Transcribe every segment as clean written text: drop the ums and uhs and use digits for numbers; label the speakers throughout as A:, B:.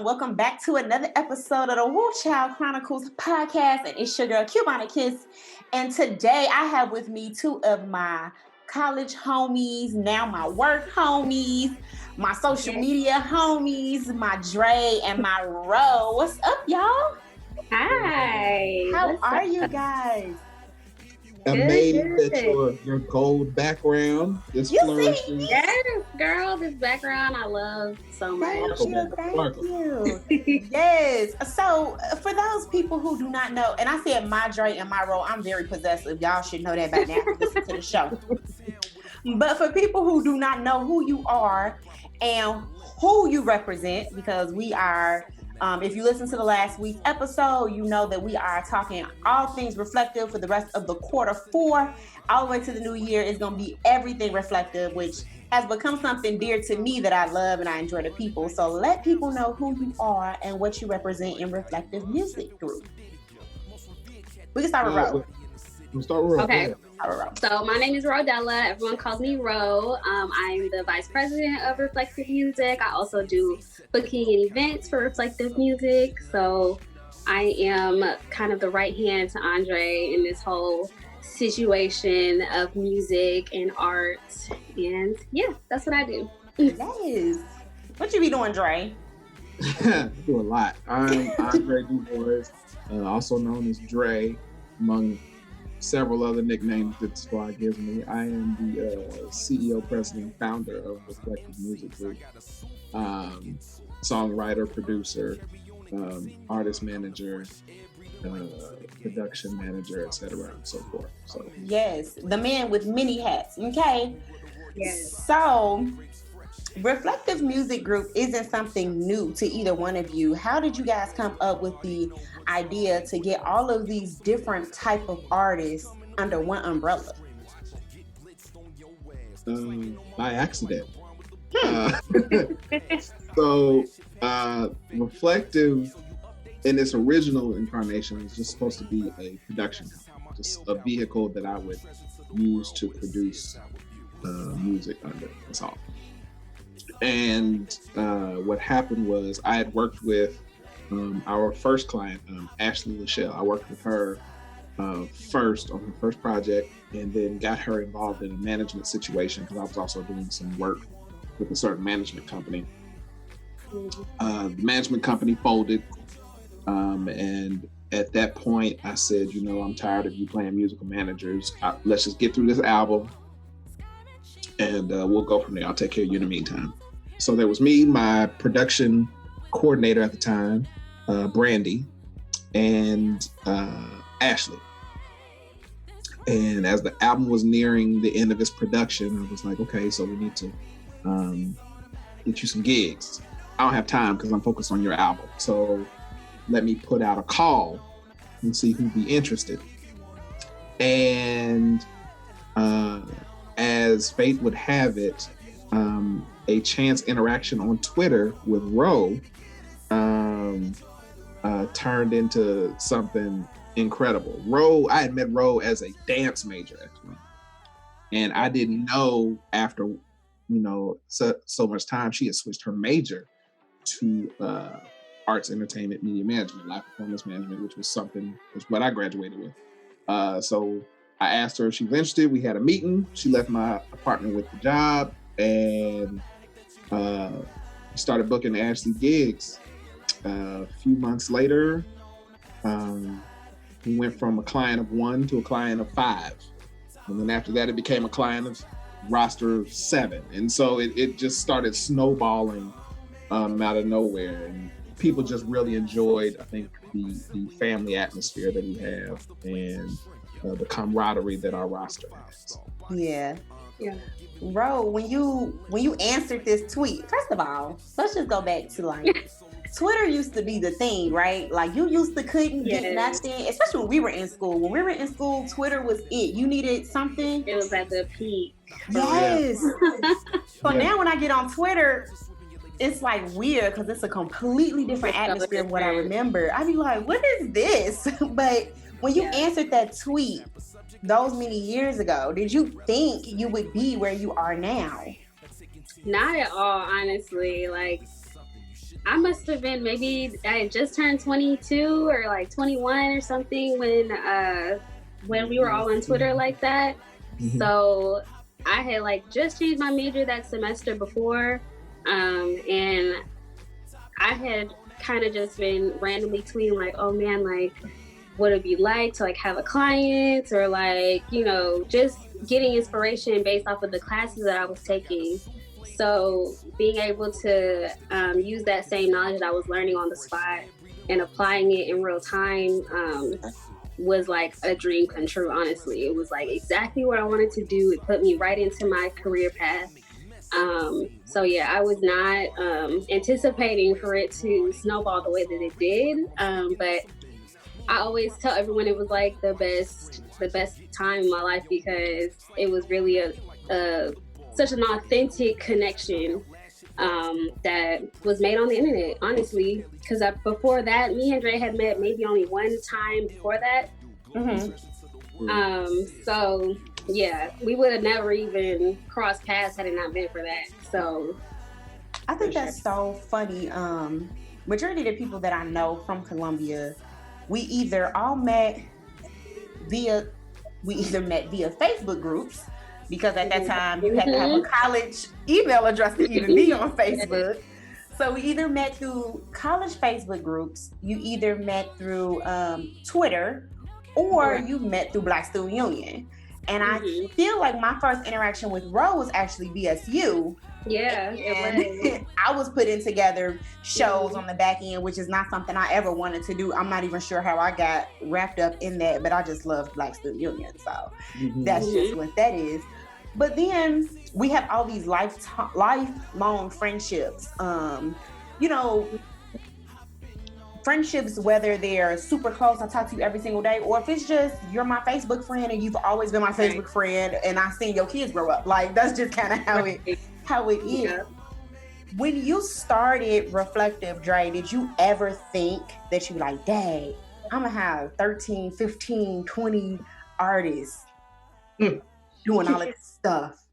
A: and welcome back to another episode of the Whew Chile Chronicles Podcast. And it's your girl, Cubana Kiss. And today I have with me two of my college homies, now my work homies, my social media homies, my Dre and my Ro. What's up, y'all?
B: Hi.
A: How are you guys?
C: Amazing that your gold background is flourishing.
B: Yes, girl, this background I love so much.
A: Thank you. Yes. So for those people who do not know, and I said my Dre and my Ro, I'm very possessive. Y'all should know that by now. Listen to the show. But for people who do not know who you are and who you represent, because we are, if you listen to the last week's episode, you know that we are talking all things reflective for the rest of the quarter four. All the way to the new year is going to be everything reflective, which has become something dear to me that I love and I enjoy the people. So let people know who you are and what you represent in Reflective Music Group. We can start with Ro.
C: We'll start with Ro.
B: Okay. So my name is Rodella. Everyone calls me Ro. I'm the vice president of Reflective Music. I also do booking and events for Reflective Music. So I am kind of the right hand to Andre in this whole situation of music and art. And yeah, that's what I do.
A: Yes. What you be doing, Dre?
C: I do a lot. I'm Andre DuBois, also known as Dre, among several other nicknames that the squad gives me. I am the CEO, president, founder of Reflective Music Group. Songwriter, producer, artist manager, production manager, etc., and so forth. So
A: yes, the man with many hats. Okay.
B: Yes.
A: So Reflective Music Group isn't something new to either one of you. How did you guys come up with the idea to get all of these different type of artists under one umbrella?
C: By accident. So Reflective in its original incarnation was just supposed to be a production company, just a vehicle that I would use to produce music under. That's all. And what happened was I had worked with our first client, Ashley Lachelle. I worked with her first on her first project, and then got her involved in a management situation because I was also doing some work with a certain management company. The management company folded, and at that point I said, I'm tired of you playing musical managers. Let's just get through this album, and we'll go from there. I'll take care of you in the meantime. So there was me, my production coordinator at the time, Brandy, and Ashley. And as the album was nearing the end of its production, I was like, okay, so we need to get you some gigs. I don't have time because I'm focused on your album. So let me put out a call and see who'd be interested. And as fate would have it, a chance interaction on Twitter with Ro turned into something incredible. I had met Ro as a dance major, actually. And I didn't know after, so much time, she had switched her major to arts, entertainment, media management, live performance management, which was what I graduated with. So I asked her if she was interested. We had a meeting. She left my apartment with the job, and started booking Ashley gigs. A few months later, we went from a client of 1 to a client of 5. And then after that, it became a client of roster of 7. And so it just started snowballing out of nowhere. And people just really enjoyed, I think, the family atmosphere that we have and the camaraderie that our roster has.
A: Yeah. Ro, when you answered this tweet, first of all, let's just go back to Twitter used to be the thing, right? Like you used to couldn't get nothing, especially when we were in school. When we were in school, Twitter was it. You needed something.
B: It was at the peak.
A: Yes. So now when I get on Twitter, it's like weird because it's a completely different atmosphere of what I remember. I'd be like, what is this? But when you answered that tweet those many years ago, did you think you would be where you are now?
B: Not at all, honestly. I must have been, maybe I had just turned 22 or like 21 or something when we were all on Twitter like that. Mm-hmm. So I had like just changed my major that semester before, and I had kind of just been randomly tweeting like, oh man, like what would it be like to like have a client, or like, you know, just getting inspiration based off of the classes that I was taking. So being able to use that same knowledge that I was learning on the spot and applying it in real time was like a dream come true, honestly. It was like exactly what I wanted to do. It put me right into my career path. So yeah, I was not anticipating for it to snowball the way that it did. But I always tell everyone it was like the best time in my life, because it was really such an authentic connection that was made on the internet, honestly. Because before that, me and Dre had met maybe only one time before that. Mm-hmm. So yeah, we would have never even crossed paths had it not been for that. So
A: I think that's so funny. Majority of the people that I know from Columbia, we either met via Facebook groups, because at that time you had to have a college email address to even be on Facebook. So we either met through college Facebook groups, you either met through Twitter, or you met through Black Student Union. And I feel like my first interaction with Ro was actually BSU.
B: Yeah,
A: and I was putting together shows on the back end, which is not something I ever wanted to do. I'm not even sure how I got wrapped up in that, but I just loved Black Student Union. So that's just what that is. But then we have all these lifelong friendships. You know, friendships, whether they're super close, I talk to you every single day, or if it's just you're my Facebook friend and you've always been my Facebook friend and I've seen your kids grow up. Like, that's just kind of how it is. Yeah. When you started Reflective, Dre, did you ever think that you like, dang, I'm gonna have 13, 15, 20 artists doing all this stuff?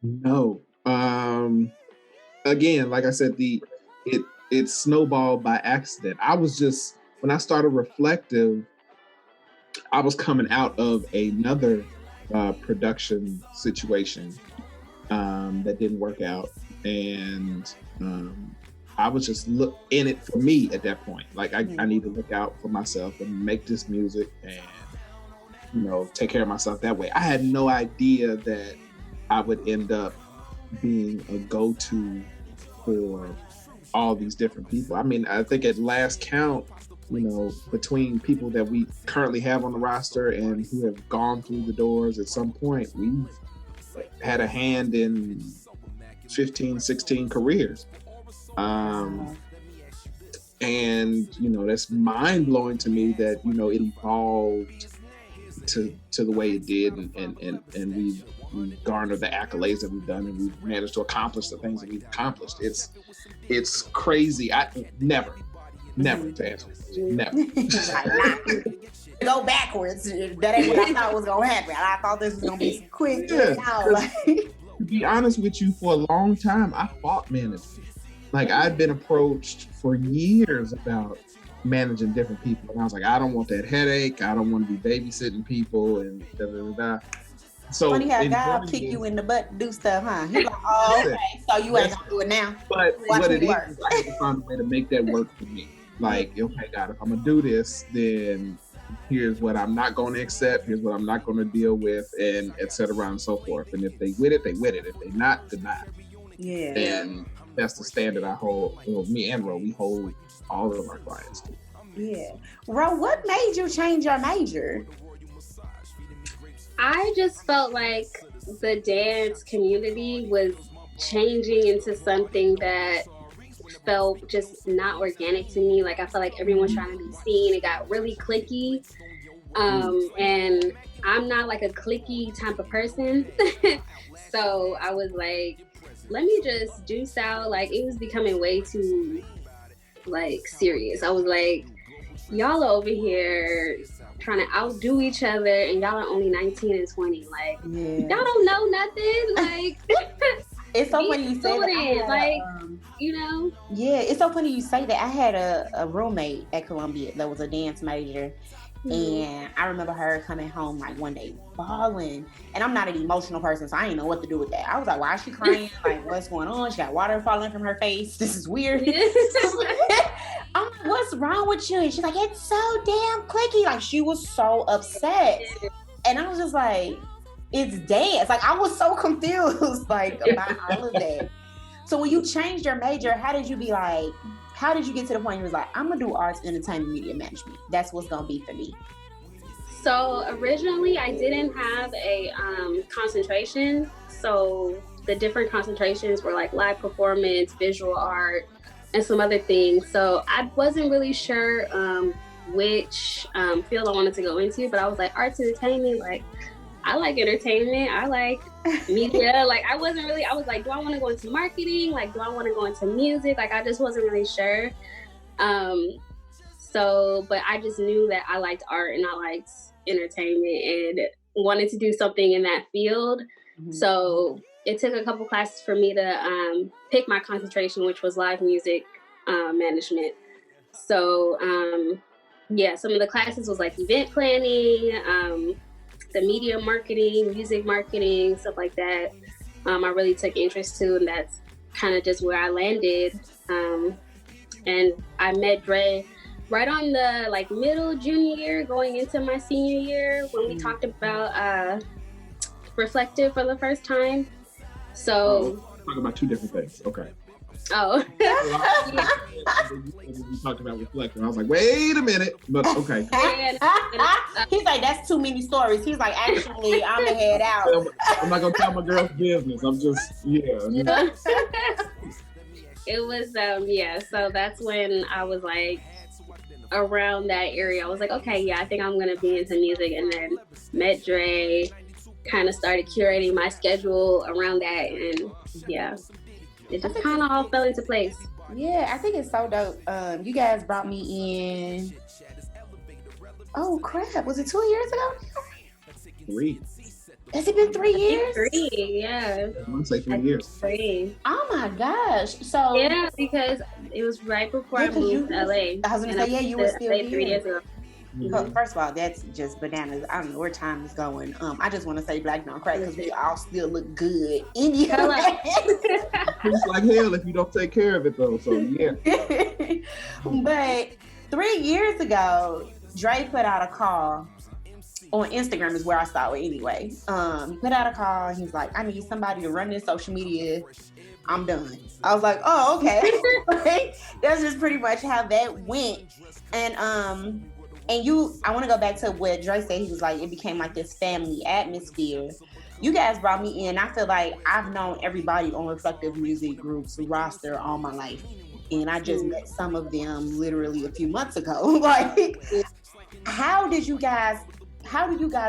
C: No. Again, like I said, it snowballed by accident. I was just, when I started Reflective, I was coming out of another production situation that didn't work out. And I was just in it for me at that point. Like I need to look out for myself and make this music and, you know, take care of myself that way. I had no idea that I would end up being a go-to for all these different people. I mean, I think at last count, you know, between people that we currently have on the roster and who have gone through the doors at some point, we've had a hand in 15, 16 careers. And, you know, that's mind-blowing to me that, you know, it evolved to the way it did, and we've garnered the accolades that we've done, and we've managed to accomplish the things that we've accomplished. It's crazy. I never to answer. Never.
A: Go backwards. That ain't what I thought was gonna happen. I thought this was gonna be quick.
C: To be honest with you, for a long time, I fought management. Like, I'd been approached for years about managing different people, and I was like, I don't want that headache. I don't want to be babysitting people and da da da. So
A: funny how God kick you in the butt to do stuff, huh? You're like, oh, okay, so you ain't gonna do it now.
C: But what it is, I had to find a way to make that work for me. Like, okay, God, if I'm gonna do this, then here's what I'm not going to accept. Here's what I'm not going to deal with, and et cetera and so forth. And if they with it, they with it. If they not, they're not.
A: Yeah.
C: And that's the standard I hold. Well, me and Ro, we hold all of our clients to.
A: Yeah. Ro, what made you change your major?
B: I just felt like the dance community was changing into something that felt just not organic to me. Like, I felt like everyone's trying to be seen. It got really cliquey. And I'm not like a cliquey type of person. So I was like, let me just juice out. Like, it was becoming way too like serious. I was like, y'all are over here trying to outdo each other, and y'all are only 19 and 20. Like, y'all don't know nothing. Like,
A: it's so funny you say that.
B: you know?
A: Yeah, it's so funny you say that. I had a roommate at Columbia that was a dance major. And I remember her coming home like one day bawling. And I'm not an emotional person, so I didn't know what to do with that. I was like, why is she crying? Like, what's going on? She got water falling from her face. This is weird. I'm like, what's wrong with you? And she's like, it's so damn clicky. Like, she was so upset. And I was just like, it's dance. Like, I was so confused, like, about all of that. So when you changed your major, how did you get to the point you was like, I'm gonna do arts, entertainment, media management. That's what's gonna be for me.
B: So originally I didn't have a concentration. So the different concentrations were like live performance, visual art, and some other things. So I wasn't really sure which field I wanted to go into, but I was like, arts, entertainment, like I like entertainment, I like media. Like I was like, do I want to go into marketing? Like, do I want to go into music? Like I just wasn't really sure. But I just knew that I liked art and I liked entertainment and wanted to do something in that field. Mm-hmm. So it took a couple classes for me to pick my concentration, which was live music management. So some of the classes was like event planning, the media marketing, music marketing, stuff like that. I really took interest to, and that's kind of just where I landed. And I met Dre right on the like middle junior year, going into my senior year, when we talked about Reflective for the first time. So
C: talking about two different things. Okay.
B: Oh.
C: We talked about Reflective. I was like, wait a minute, but okay.
A: He's like, that's too many stories. He's like, actually, I'm gonna head out.
C: I'm not gonna tell my girl's business. I'm just,
B: It was, so that's when I was like, around that area, I was like, okay, I think I'm gonna be into music. And then met Dre, kind of started curating my schedule around that, and it just kind of all fell into place.
A: Yeah, I think it's so dope. You guys brought me in. Oh crap! Was it 2 years ago?
C: 3.
A: Has it been 3 years?
B: 3, yeah.
C: I want to say 3 years.
B: 3.
A: Oh my gosh! So
B: because it was right before I moved to LA.
A: I was gonna say, you were still here
B: 3 years ago.
A: Mm-hmm. First of all, that's just bananas. I don't know where time is going. I just want to say Black Don't Crack because we all still look good in the
C: It's like hell if you don't take care of it though. So yeah.
A: But 3 years ago, Dre put out a call on Instagram, is where I saw it anyway. He put out a call and he's like, I need somebody to run this social media. I'm done. I was like, oh, okay. That's just pretty much how that went. And I want to go back to what Dre said. He was like, it became like this family atmosphere. You guys brought me in. I feel like I've known everybody on Reflective Music Group's roster all my life. And I just met some of them literally a few months ago. Like, how do you guys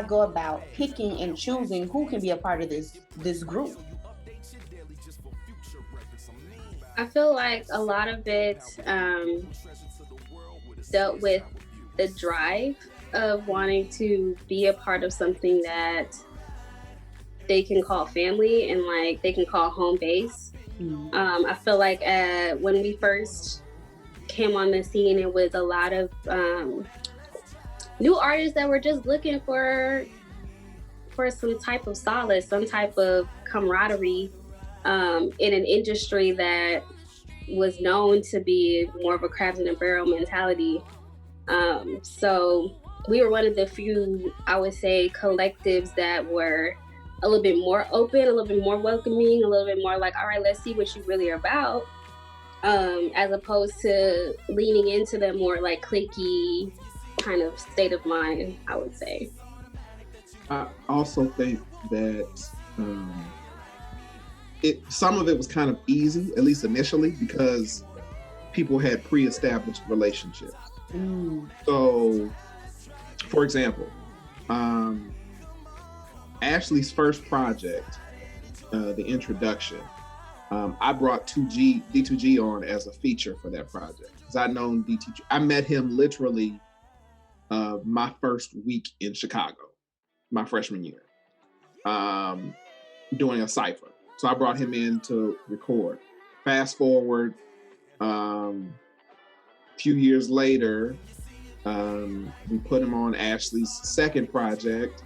A: go about picking and choosing who can be a part of this group?
B: I feel like a lot of it dealt with the drive of wanting to be a part of something that they can call family and like they can call home base. I feel like when we first came on the scene, it was a lot of new artists that were just looking for some type of solace, some type of camaraderie in an industry that was known to be more of a crabs in a barrel mentality. So we were one of the few, I would say, collectives that were a little bit more open, a little bit more welcoming, a little bit more like, all right, let's see what you really are about, as opposed to leaning into the more like cliquey kind of state of mind, I would say.
C: I also think that some of it was kind of easy, at least initially, because people had pre-established relationships. So, for example, Ashley's first project, the introduction, I brought D2G on as a feature for that project because I'd known D2G. I met him literally my first week in Chicago, my freshman year, doing a cypher. So I brought him in to record. fast forward, a few years later, we put him on Ashley's second project.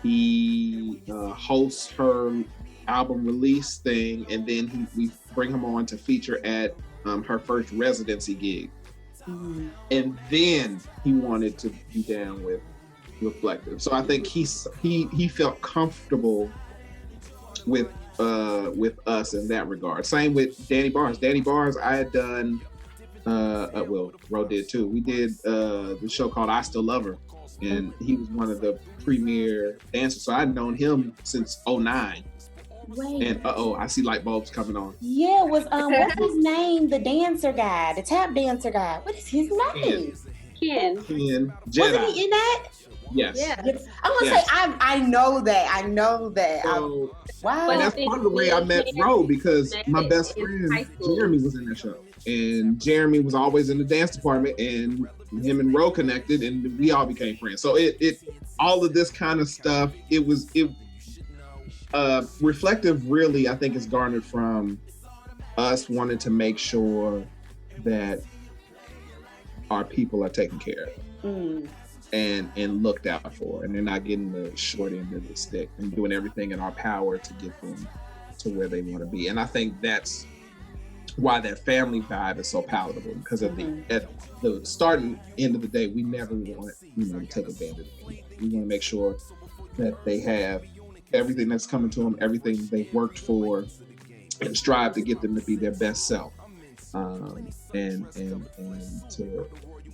C: He hosts her album release thing, and then we bring him on to feature at her first residency gig. Mm-hmm. And then he wanted to be down with Reflective. So I think he felt comfortable with us in that regard. Same with Danny Barnes. Danny Barnes, I had done Ro did too. We did the show called I Still Love Her, and he was one of the premier dancers. So I'd known him since 2009.
A: Wait.
C: And I see light bulbs coming on.
A: Yeah, what's his name? The dancer guy, the tap dancer guy. What is his name?
B: Ken.
C: Jedi.
A: Wasn't he in that?
C: Yes.
B: Yeah.
A: I'm gonna say I know that.
C: So,
A: wow.
C: And that's part of the way I met Ro, because my best friend Jeremy was in that show, and Jeremy was always in the dance department, and him and Ro connected, and we all became friends. So it all of this kind of stuff. Reflective really, I think, is garnered from us wanting to make sure that our people are taken care of and looked out for, and they're not getting the short end of the stick, and doing everything in our power to get them to where they want to be. And I think that's why that family vibe is so palatable, because at the start and end of the day, we never want to take advantage of them. We want to make sure that they have everything that's coming to them, everything they've worked for, and strive to get them to be their best self, and to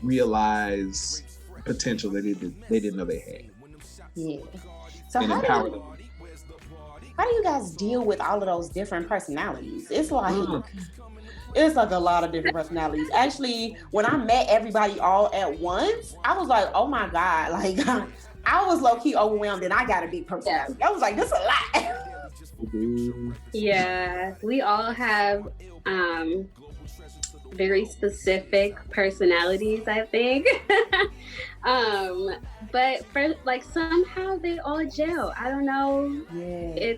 C: realize potential that they didn't know they had.
A: Yeah. So
C: and
A: how do you guys deal with all of those different personalities? It's like a lot of different personalities. Actually, when I met everybody all at once, I was like, oh my God, like I was low-key overwhelmed, and I got a big personality. I was like, this is a lot.
B: Yeah, we all have very specific personalities, I think. But for somehow they all gel. I don't know.
A: Yeah.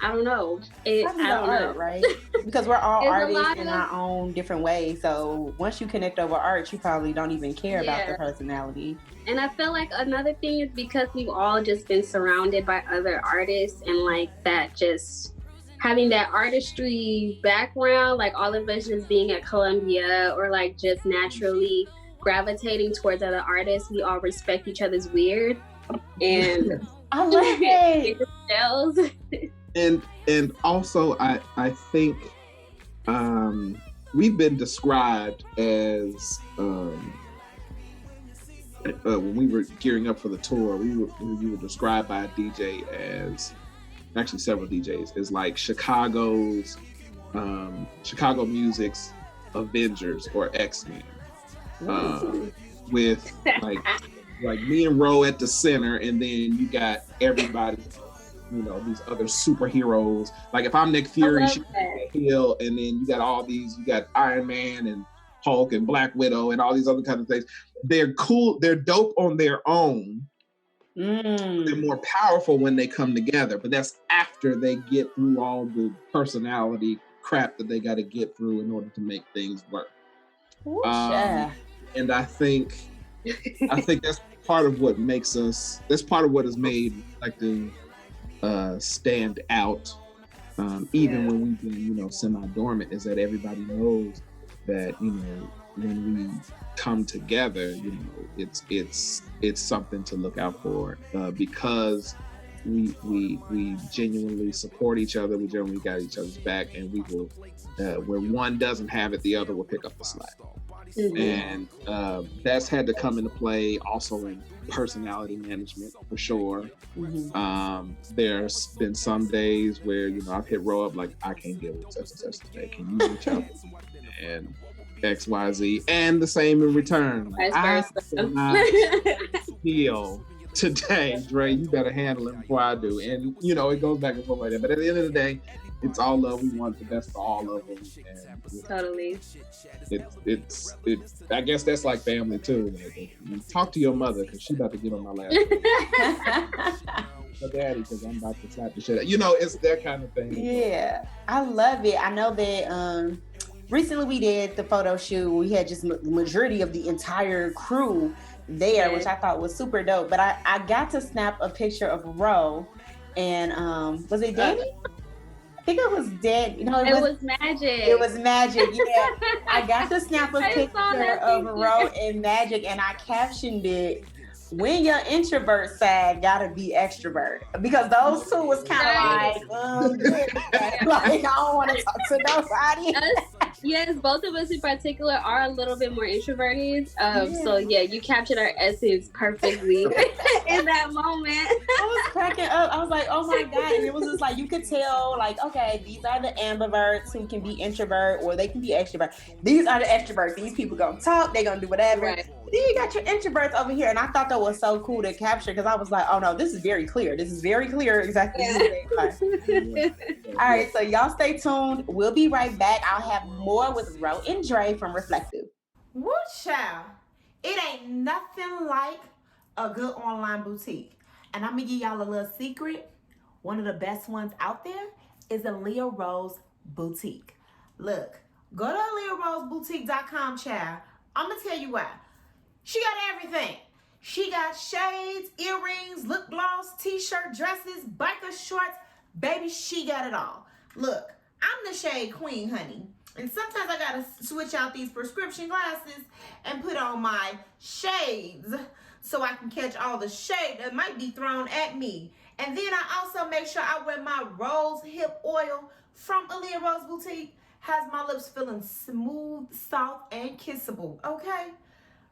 B: I don't know. I don't know.
A: Right? Because we're all artists in our own different ways. So once you connect over art, you probably don't even care about the personality.
B: And I feel like another thing is because we've all just been surrounded by other artists, and that just having that artistry background, all of us just being at Columbia, or just naturally gravitating towards other artists, we all respect each other's weird. And
A: I love it.
B: It gels.
C: And also, I think we've been described as when we were gearing up for the tour, we were described by a DJ as, actually several DJs, as Chicago music's Avengers or X-Men, with like me and Ro at the center, and then you got everybody, these other superheroes. Like if I'm Nick Fury, she's Hill, and then you got all these, you got Iron Man and Hulk and Black Widow and all these other kinds of things. They're cool, they're dope on their own. They're more powerful when they come together, but that's after they get through all the personality crap that they got to get through in order to make things work. And I think that's part of what makes us, that's part of what has made Reflective stand out, even when we've been, semi-dormant, is that everybody knows that, when we come together, it's something to look out for, because we genuinely support each other. We generally got each other's back, and we will, where one doesn't have it, the other will pick up the slack. And that's had to come into play also in personality management, for sure. There's been some days where, I've hit Ro up, like, I can't deal with such and such today. Can you reach out? And XYZ, and the same in return. Like, I feel today, Dre, you better handle it before I do. And it goes back and forth like that. But at the end of the day, it's all love. We want the best for all of them. And
B: totally.
C: It's I guess that's like family too. Like, talk to your mother, because she about to get on my last. your daddy because I'm about to slap the shit out. You know, it's that kind of thing.
A: Yeah, I love it. I know that recently we did the photo shoot. We had just majority of the entire crew there, which I thought was super dope. But I got to snap a picture of Ro and was it Danny? I think it was Danny. No,
B: it was Magic.
A: It was Magic, yeah. I got to snap a picture of Ro and Magic and I captioned it, when your introvert side gotta be extrovert, because those two was kind of like I don't want to talk to nobody.
B: Yes, both of us in particular are a little bit more introverted. So yeah, you captured our essence perfectly in that moment.
A: I was cracking up. I was like, oh my God. And it was just like, you could tell like, okay, these are the ambiverts who can be introvert or they can be extrovert. These are the extroverts. These people gonna talk, they gonna do whatever. Right. Then you got your introverts over here. And I thought that was so cool to capture because I was like, oh no, this is very clear. This is very clear exactly. Yeah. All right, so y'all stay tuned. We'll be right back. I'll have more with Ro and Dre from Reflective.
D: Woo child. It ain't nothing like a good online boutique. And I'm gonna give y'all a little secret. One of the best ones out there is Aaliyah Rose Boutique. Look, go to AleahRoseBoutique.com, child. I'm gonna tell you why. She got everything. She got shades, earrings, lip gloss, t-shirt, dresses, biker shorts. Baby, she got it all. Look, I'm the shade queen, honey. And sometimes I gotta switch out these prescription glasses and put on my shades so I can catch all the shade that might be thrown at me. And then I also make sure I wear my rose hip oil from Aaliyah Rose Boutique. Has my lips feeling smooth, soft, and kissable, okay?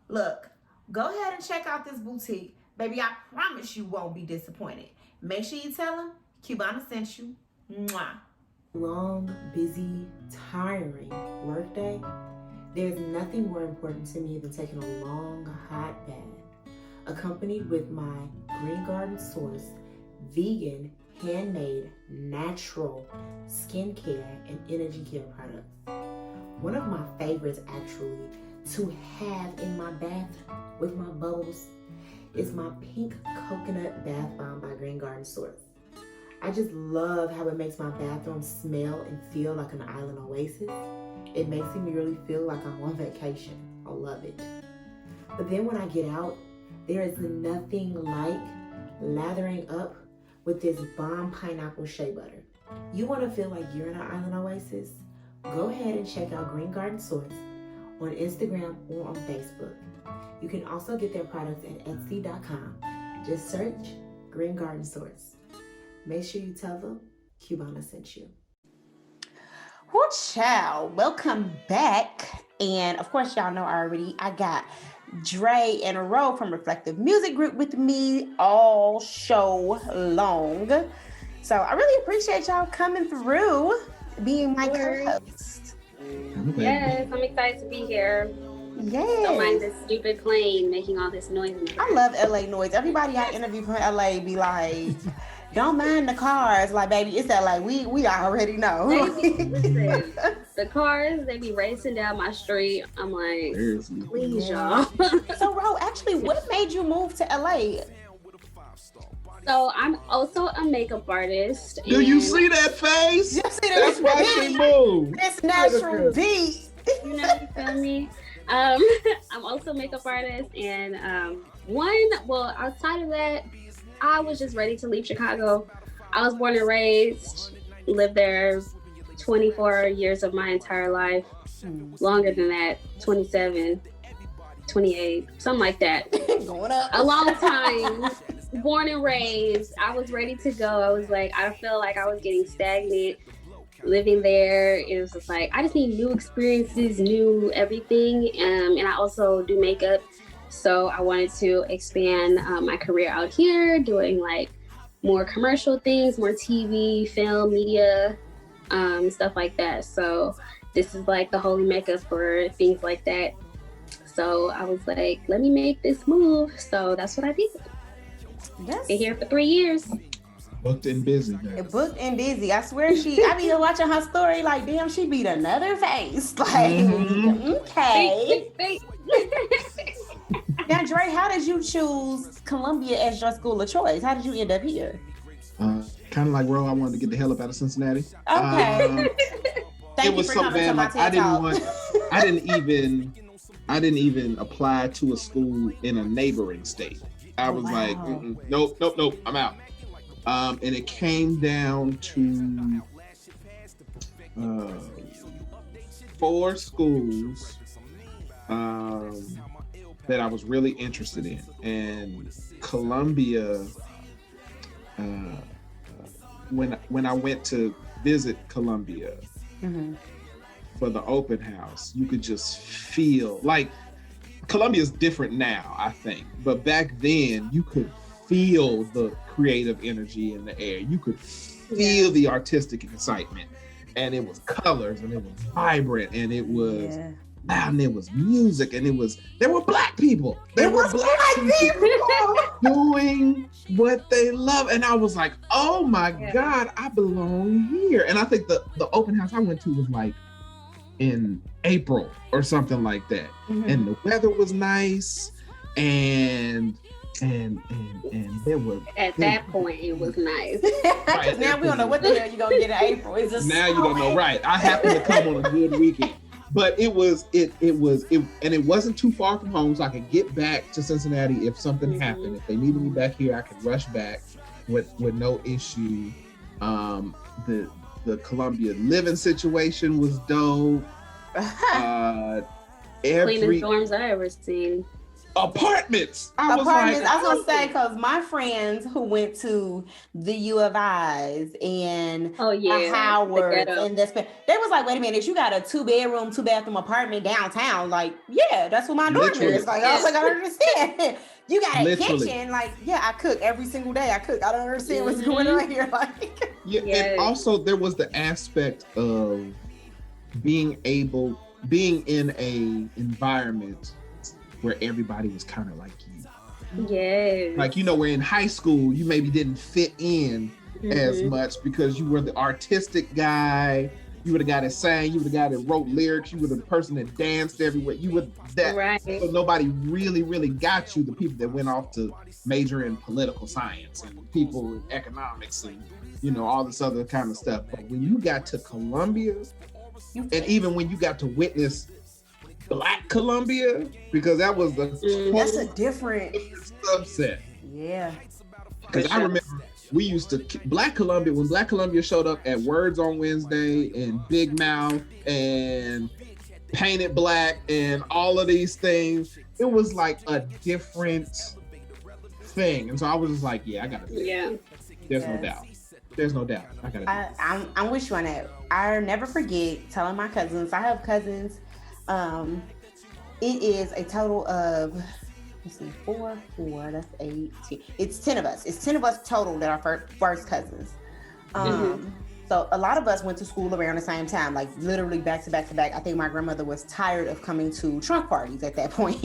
D: Look, go ahead and check out this boutique. Baby, I promise you won't be disappointed. Make sure you tell them Cubana sent you. Mwah.
E: Long, busy, tiring workday, there's nothing more important to me than taking a long, hot bath, accompanied with my Green Garden Source vegan, handmade, natural skincare and energy care products. One of my favorites actually to have in my bath with my bubbles is my pink coconut bath bomb by Green Garden Source. I just love how it makes my bathroom smell and feel like an island oasis. It makes me really feel like I'm on vacation. I love it. But then when I get out, there is nothing like lathering up with this bomb pineapple shea butter. You want to feel like you're in an island oasis? Go ahead and check out Green Garden Source on Instagram or on Facebook. You can also get their products at Etsy.com. Just search Green Garden Source. Make sure you tell them Cubana sent you.
A: Whoo child, welcome back. And of course, y'all know already, I got Dre and Ro from Reflective Music Group with me all show long. So I really appreciate y'all coming through, being my co-host.
B: Yes, I'm excited to be here.
A: Yes.
B: Don't mind this stupid plane making all this noise.
A: I love LA noise. Everybody I interview from LA be like, don't mind the cars. Like, baby, it's LA. We already know.
B: Listen, the cars, they be racing down my street. I'm like, please, y'all.
A: So, Ro, actually, what made you move to LA?
B: So, I'm also a makeup artist.
C: Do you see that face?
A: You see
C: That's why she moved.
A: It's natural beat.
B: You know, you feel me? I'm also a makeup artist. And outside of that, I was just ready to leave Chicago. I was born and raised, lived there 24 years of my entire life. Longer than that, 27, 28, something like that.
A: Going up.
B: A long time. Born and raised. I was ready to go. I was like, I feel like I was getting stagnant living there. It was just like, I just need new experiences, new everything. And I also do makeup. So I wanted to expand my career out here, doing like more commercial things, more TV, film, media, stuff like that. So this is like the holy mecca for things like that. So I was like, let me make this move. So that's what I did.
A: Yes.
B: Been here for 3 years.
C: Booked and busy.
A: Booked and busy. I swear I be watching her story like, damn, she beat another face. Like, okay. Now, Dre, how did you choose Columbia as your school of choice? How did you end up here?
C: kind of like Ro, I wanted to get the hell up out of Cincinnati.
A: Okay.
C: It was so bad. Like I didn't even apply to a school in a neighboring state. I was like, nope, I'm out. And it came down to 4 schools that I was really interested in, and Columbia. When I went to visit Columbia for the open house, you could just feel like Columbia's different now, I think, but back then you could feel the creative energy in the air. You could feel the artistic excitement, and it was colors, and it was vibrant, and it was loud, and it was music, and there were black people. There were black people doing what they love, and I was like, oh my God, I belong here. And I think the open house I went to was like in April or something like that, and the weather was nice, and there were
B: at that point it was nice.
A: Right, now we don't know what the hell you're gonna get in April. It's just
C: now you don't know, right? I happened to come on a good weekend. But it and it wasn't too far from home, so I could get back to Cincinnati if something happened. If they needed me back here, I could rush back with no issue. The Columbia living situation was dope.
B: Cleanest dorms I ever seen.
C: Apartments.
A: I was gonna say, because my friends who went to the U of I's and Howard and this, they was like, wait a minute, you got a 2-bedroom, 2-bathroom apartment downtown? Like, yeah, that's what my dorm is. Like, I was like, I don't understand. You got a kitchen? Like, yeah, I cook every single day. I cook. I don't understand what's going on here. Like,
C: and also there was the aspect of being in a environment where everybody was kind of like you.
B: Yes.
C: Like, where in high school, you maybe didn't fit in as much because you were the artistic guy. You were the guy that sang. You were the guy that wrote lyrics. You were the person that danced everywhere. You were that. Right. So nobody really, really got you. The people that went off to major in political science and people in economics and, all this other kind of stuff. But when you got to Columbia, and even when you got to witness Black Columbia, because that was
A: that's a different
C: subset.
A: Yeah.
C: Because I remember we used to Black Columbia, when Black Columbia showed up at Words on Wednesday and Big Mouth and Painted Black and all of these things, it was like a different thing. And so I was just like, I gotta do it. There's no doubt. There's no doubt. I gotta do it.
A: I'm with you on that. I'll never forget telling my cousins. I have cousins. It is a total of, let's see, 4, that's 8, 10. It's 10 of us. It's 10 of us total that are first cousins. So a lot of us went to school around the same time, like literally back to back to back. I think my grandmother was tired of coming to trunk parties at that point.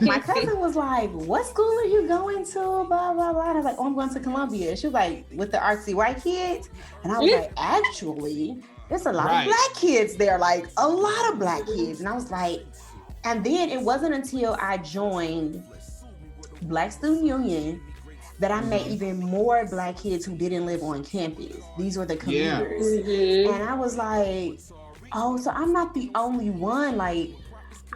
A: My cousin was like, what school are you going to? Blah, blah, blah. And I was like, oh, I'm going to Columbia. She was like, with the artsy white kids? And I was like, actually, there's a lot of black kids there, like a lot of black kids. And I was like, and then it wasn't until I joined Black Student Union that I met even more black kids who didn't live on campus. These were the commuters. And I was like, oh, so I'm not the only one. Like,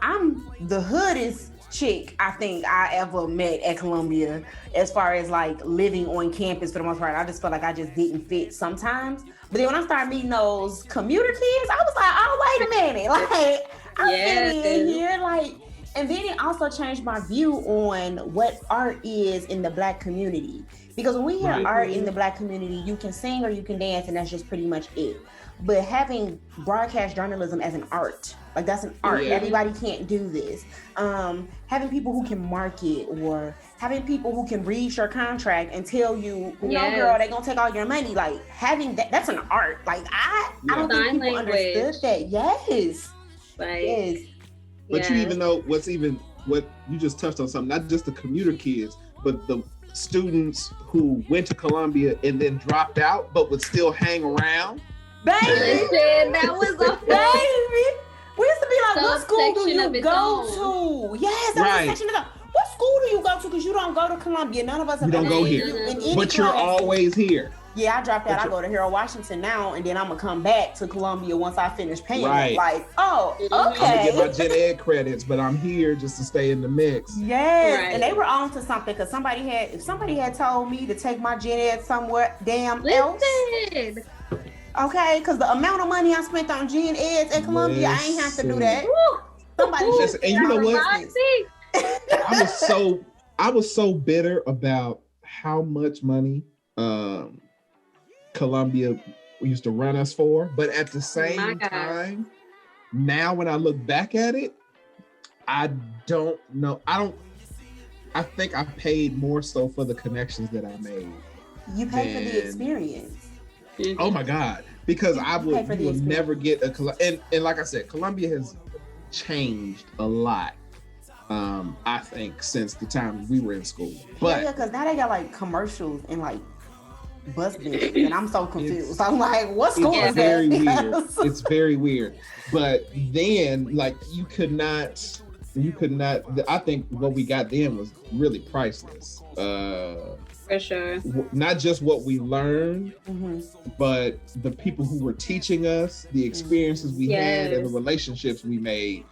A: I'm the hoodest chick I think I ever met at Columbia as far as like living on campus for the most part. I just felt like I just didn't fit sometimes. But then when I started meeting those commuter kids, I was like, oh, wait a minute. Like, I'm fitting in here. Like, and then it also changed my view on what art is in the black community. Because when we hear art in the black community, you can sing or you can dance, and that's just pretty much it. But having broadcast journalism as an art, like that's an art. Everybody can't do this. Having people who can market, or having people who can read your contract and tell you, no, girl, they're gonna take all your money. Like having that's an art. Like I don't think people understood that. Yes.
B: Right.
A: Yes.
C: But you even know what you just touched on something, not just the commuter kids, but the students who went to Columbia and then dropped out, but would still hang around.
A: Baby,
B: that was a
A: baby. We used to be like, what school do you go to? Yes, that was a section of what school do you go to? Because you don't go to Columbia. None of us have
C: don't go here. But you're always here.
A: Yeah, I dropped out. I go to Harold Washington now, and then I'm gonna come back to Columbia once I finish paying.
C: Right.
A: Like, oh, okay.
C: I'm gonna get my gen ed credits, but I'm here just to stay in the mix.
A: Yes,
B: Right.
A: and they were on to something because if somebody had told me to take my gen ed somewhere else,
B: Listen.
A: okay, because the amount of money I spent on gen eds at Columbia, I ain't have to do that. Somebody
C: Listen, and you know what?
B: Roxy.
C: I was so bitter about how much money Columbia used to run us for, but at the same time, now when I look back at it, I don't know. I think I paid more so for the connections that I made.
A: You pay for the experience.
C: Oh my God. Because I would never get and like I said, Columbia has changed a lot. I think since the time we were in school. But
A: yeah, because now they got like commercials and like bus benches, and I'm so confused. I'm like, what school is that?
C: Weird. It's very weird. But then, like, you could not. I think what we got then was really priceless.
B: For sure.
C: Not just what we learned, but the people who were teaching us, the experiences we had, and the relationships we made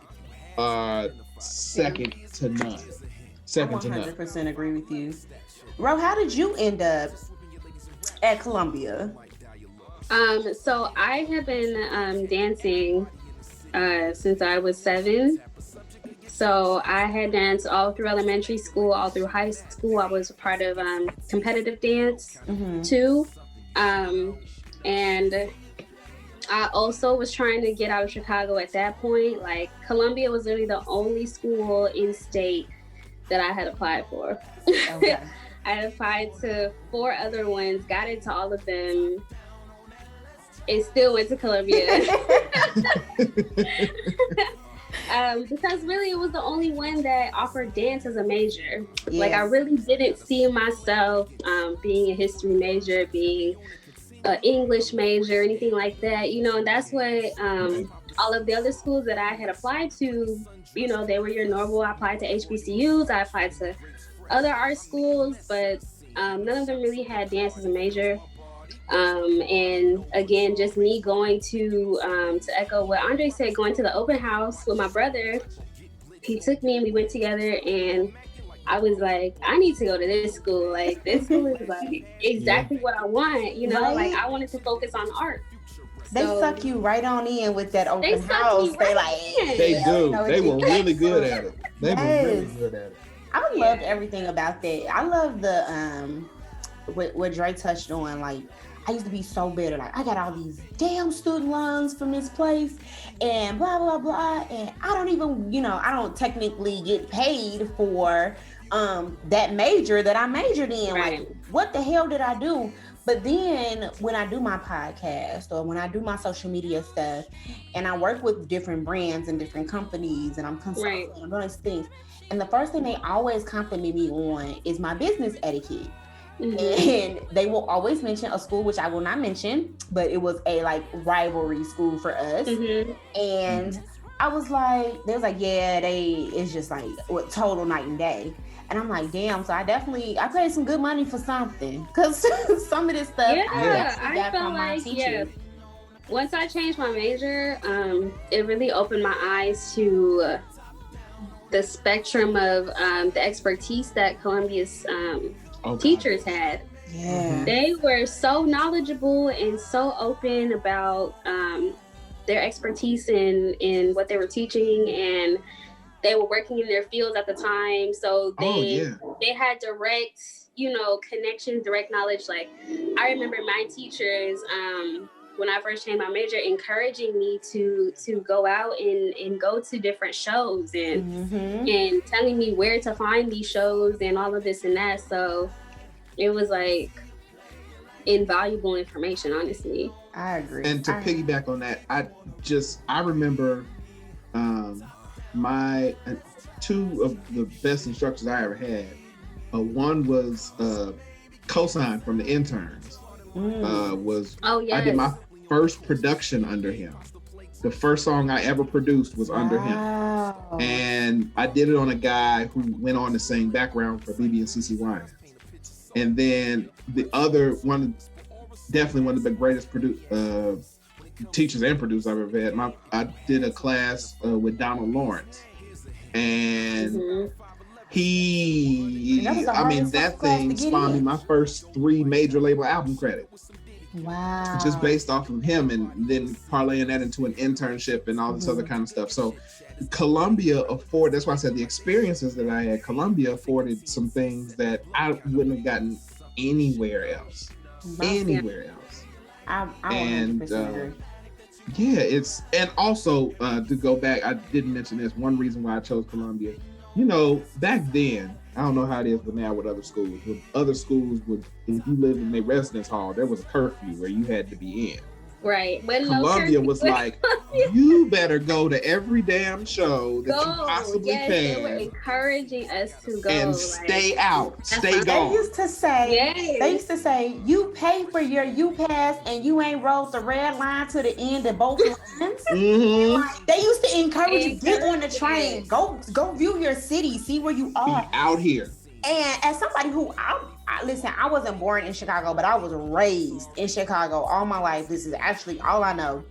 C: are second to none. Second to none. I
A: 100% agree with you. Ro, how did you end up at Columbia?
B: So I have been dancing since I was 7. So I had danced all through elementary school, all through high school. I was a part of competitive dance too. And I also was trying to get out of Chicago at that point. Like, Columbia was literally the only school in state that I had applied for. Okay. I had applied to 4 other ones, got into all of them, and still went to Columbia. Because really it was the only one that offered dance as a major. Yes. Like, I really didn't see myself being a history major, being an English major, anything like that, you know. And that's what all of the other schools that I had applied to, you know, they were your normal. I applied to HBCUs, I applied to other art schools, but none of them really had dance as a major. And again, just me going to echo what Andre said, going to the open house with my brother. He took me and we went together, and I was like, I need to go to this school. Like, this school is like exactly what I want, you know. Right? Like, I wanted to focus on art.
A: They suck you right on in with that open house.
C: They do. They were really good at it. They were really good at it.
A: I loved everything about that. I love the what Dre touched on. Like, I used to be so bitter. Like, I got all these damn student loans from this place and blah, blah, blah. And I don't even, you know, I don't technically get paid for that major that I majored in. Right. Like, what the hell did I do? But then when I do my podcast or when I do my social media stuff and I work with different brands and different companies and I'm consulting and doing these things, and the first thing they always compliment me on is my business etiquette. And they will always mention a school, which I will not mention, but it was a like rivalry school for us. And I was like, they was like, yeah, it's just like total night and day. And I'm like, damn. So I paid some good money for something, because some of this stuff.
B: I felt like, once I changed my major, it really opened my eyes to the spectrum of the expertise that Columbia's teachers had. They were so knowledgeable and so open about their expertise in what they were teaching, and they were working in their fields at the time, so they had direct, you know, connections, direct knowledge. Like, I remember my teachers when I first changed my major encouraging me to go out and go to different shows and telling me where to find these shows and all of this and that. So it was like invaluable information, honestly.
A: I agree.
C: And to piggyback on that, I remember my 2 of the best instructors I ever had. One was Cosign from the interns. I did my first production under him. The first song I ever produced was under him. And I did it on a guy who went on to sing background for BB and CC Winans. And then the other one, definitely one of the greatest teachers and producers I've ever had. I did a class with Donald Lawrence, and that thing spawned me my first 3 major label album credits.
A: Wow.
C: Just based off of him, and then parlaying that into an internship and all this other kind of stuff. So Columbia afforded, that's why I said the experiences that I had, Columbia afforded some things that I wouldn't have gotten anywhere else.
A: I 100% agree.
C: And also to go back, I didn't mention this, one reason why I chose Columbia. You know, back then, I don't know how it is, but now with other schools, if you lived in a residence hall, there was a curfew where you had to be in.
B: Right. But
C: Columbia was like, you better go to every damn show that you possibly can.
B: They were encouraging us to go.
C: And stay out. Stay gone.
A: They used to say, you pay for your U-Pass and you ain't rolled the red line to the end of both lines.
C: Mm-hmm.
A: They used to encourage you, get on the train, go view your city, see where you are.
C: Be out here.
A: And as somebody who, listen, I wasn't born in Chicago, but I was raised in Chicago all my life. This is actually all I know.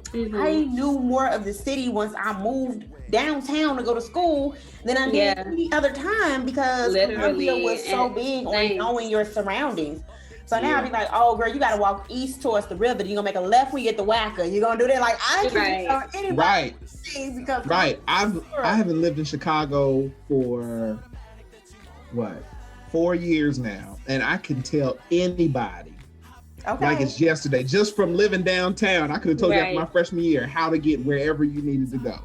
A: Mm-hmm. I knew more of the city once I moved downtown to go to school than I did any other time, because Columbia was so big on knowing your surroundings. So now I'd be like, oh girl, you gotta walk east towards the river. You're gonna make a left when you get to Wacker. You're gonna do that. Like, I can't tell anybody because
C: I haven't lived in Chicago for 4 years now, and I can tell anybody like it's yesterday, just from living downtown. I could have told you after my freshman year how to get wherever you needed to go.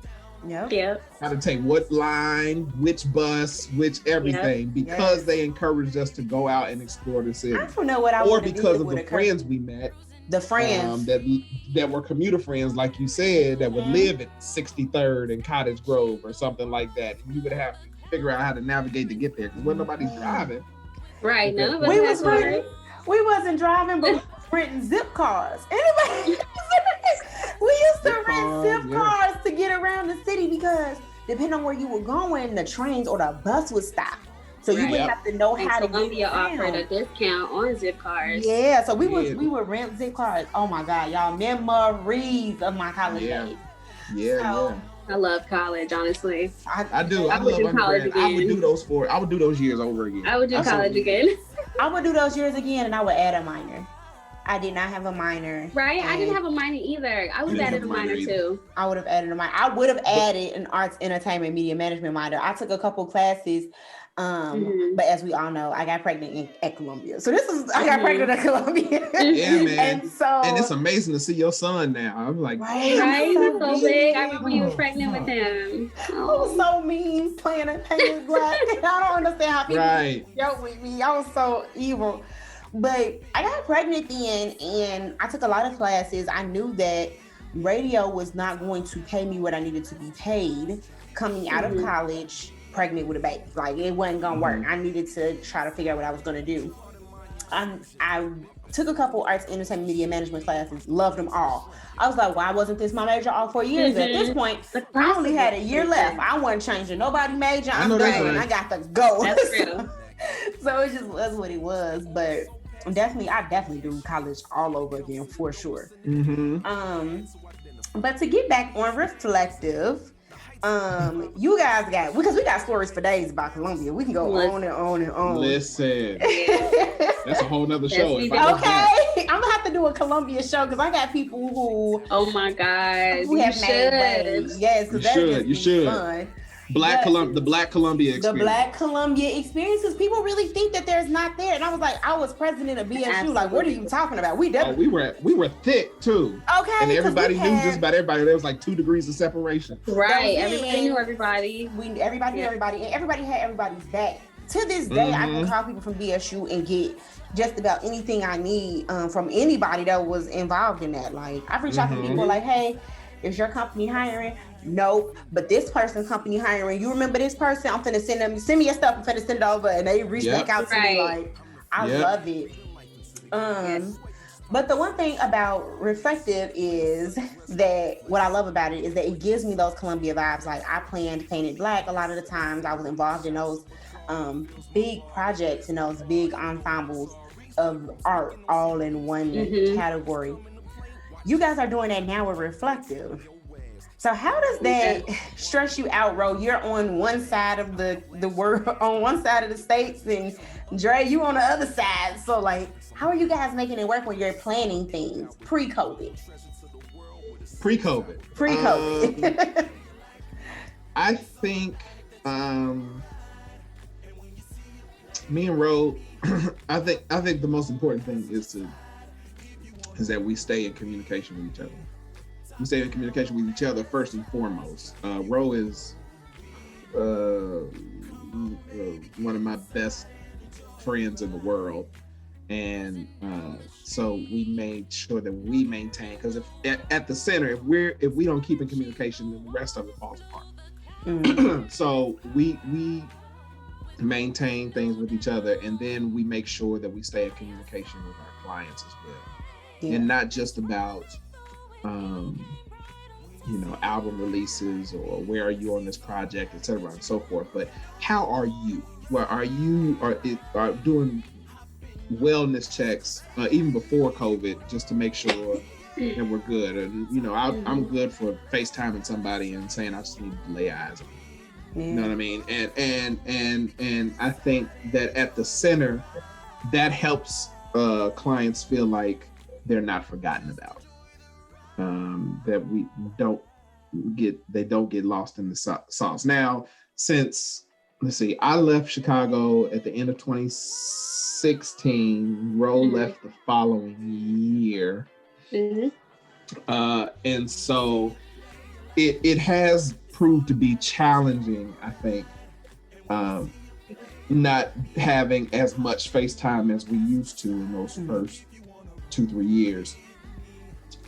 C: How to take what line, which bus, which everything, because they encouraged us to go out and explore the city.
A: I don't know what I
C: or because of the friends we met.
A: The friends
C: that were commuter friends, like you said, that would live at 63rd and Cottage Grove or something like that. And you would have to figure out how to navigate to get there, because wasn't nobody driving.
B: Right. None of us
A: we wasn't driving, but we was renting zip cars. Anybody? We used to rent zip cars to get around the city, because depending on where you were going, the trains or the bus would stop. So you would have to know how to get
B: Columbia offered a discount on zip cars.
A: Yeah, so we would rent zip cars. Oh my God, y'all, memories of my college days.
B: I love college, honestly.
C: I do. I would do college again. I would do those years over again.
B: I would do college again.
A: I would do those years again, and I would add a minor. I did not have a minor.
B: Right? I didn't have a minor either. I would have added a minor too.
A: I would have added a minor. I would have added an arts, entertainment, media management minor. I took a couple classes. But as we all know, I got pregnant at Columbia. So I got pregnant at Columbia.
C: Yeah, man.
A: And
C: it's amazing to see your son now. I'm like,
B: right? He's so big. I remember you were pregnant with him.
A: I was so mean, playing a painted black. I don't understand how people joke with me. I was so evil. But I got pregnant then, and I took a lot of classes. I knew that radio was not going to pay me what I needed to be paid coming out of college, pregnant with a baby. Like, it wasn't gonna work. I needed to try to figure out what I was gonna do. I took a couple arts, entertainment, media management classes, loved them all. I was like, why wasn't this my major all 4 years? At this point, I only had a year left. I wasn't changing nobody's major. I'm done. I got to go.
B: That's real.
A: So it just was what it was. But I definitely do college all over again for sure. But to get back on Reflective, you guys because we got stories for days about Columbia. We can go on and on and on.
C: Listen, that's a whole nother show.
A: Okay, I'm gonna have to do a Columbia show, because I got people who.
B: Oh my God,
A: who have made waves. Yes, because
C: you should. Fun. The Black Columbia experience.
A: The Black Columbia experience, because people really think that there's not there. And I was like, I was president of BSU. Absolutely. Like, what are you talking about? We definitely.
C: We were thick too.
A: Okay.
C: And everybody knew just about everybody. There was like 2 degrees of separation.
B: Right. Everybody knew everybody.
A: Everybody knew everybody, and everybody had everybody's back. To this day, I can call people from BSU and get just about anything I need from anybody that was involved in that. Like, I've reached out to people like, hey, is your company hiring? Nope. But this person company hiring. You remember this person? I'm finna send me your stuff. I'm finna send it over. And they reach back out to me like, I love it. But the one thing about Reflective is that what I love about it is that it gives me those Columbia vibes. Like, I planned Painted Black a lot of the times. I was involved in those big projects and those big ensembles of art all in one category. You guys are doing that now with Reflective. So how does that stress you out, Ro? You're on one side of the world, on one side of the states, and Dre, you on the other side. So like, how are you guys making it work when you're planning things pre-COVID?
C: Pre-COVID. I think me and Ro, I think the most important thing is that we stay in communication with each other. We stay in communication with each other first and foremost. Ro is one of my best friends in the world, and so we made sure that we maintain, because if at the center, if we don't keep in communication, then the rest of it falls apart. So we maintain things with each other, and then we make sure that we stay in communication with our clients as well, and not just about album releases or where are you on this project, etc. and so forth, but how are you? Well, are doing wellness checks even before COVID, just to make sure that we're good. And I'm good for FaceTiming somebody and saying I just need to lay eyes on you. You know what I mean? And I think that at the center, that helps clients feel like they're not forgotten about. That they don't get lost in the sauce. Now, since I left Chicago at the end of 2016. Ro left the following year, and so it has proved to be challenging, I think, not having as much FaceTime as we used to in those first 2-3 years.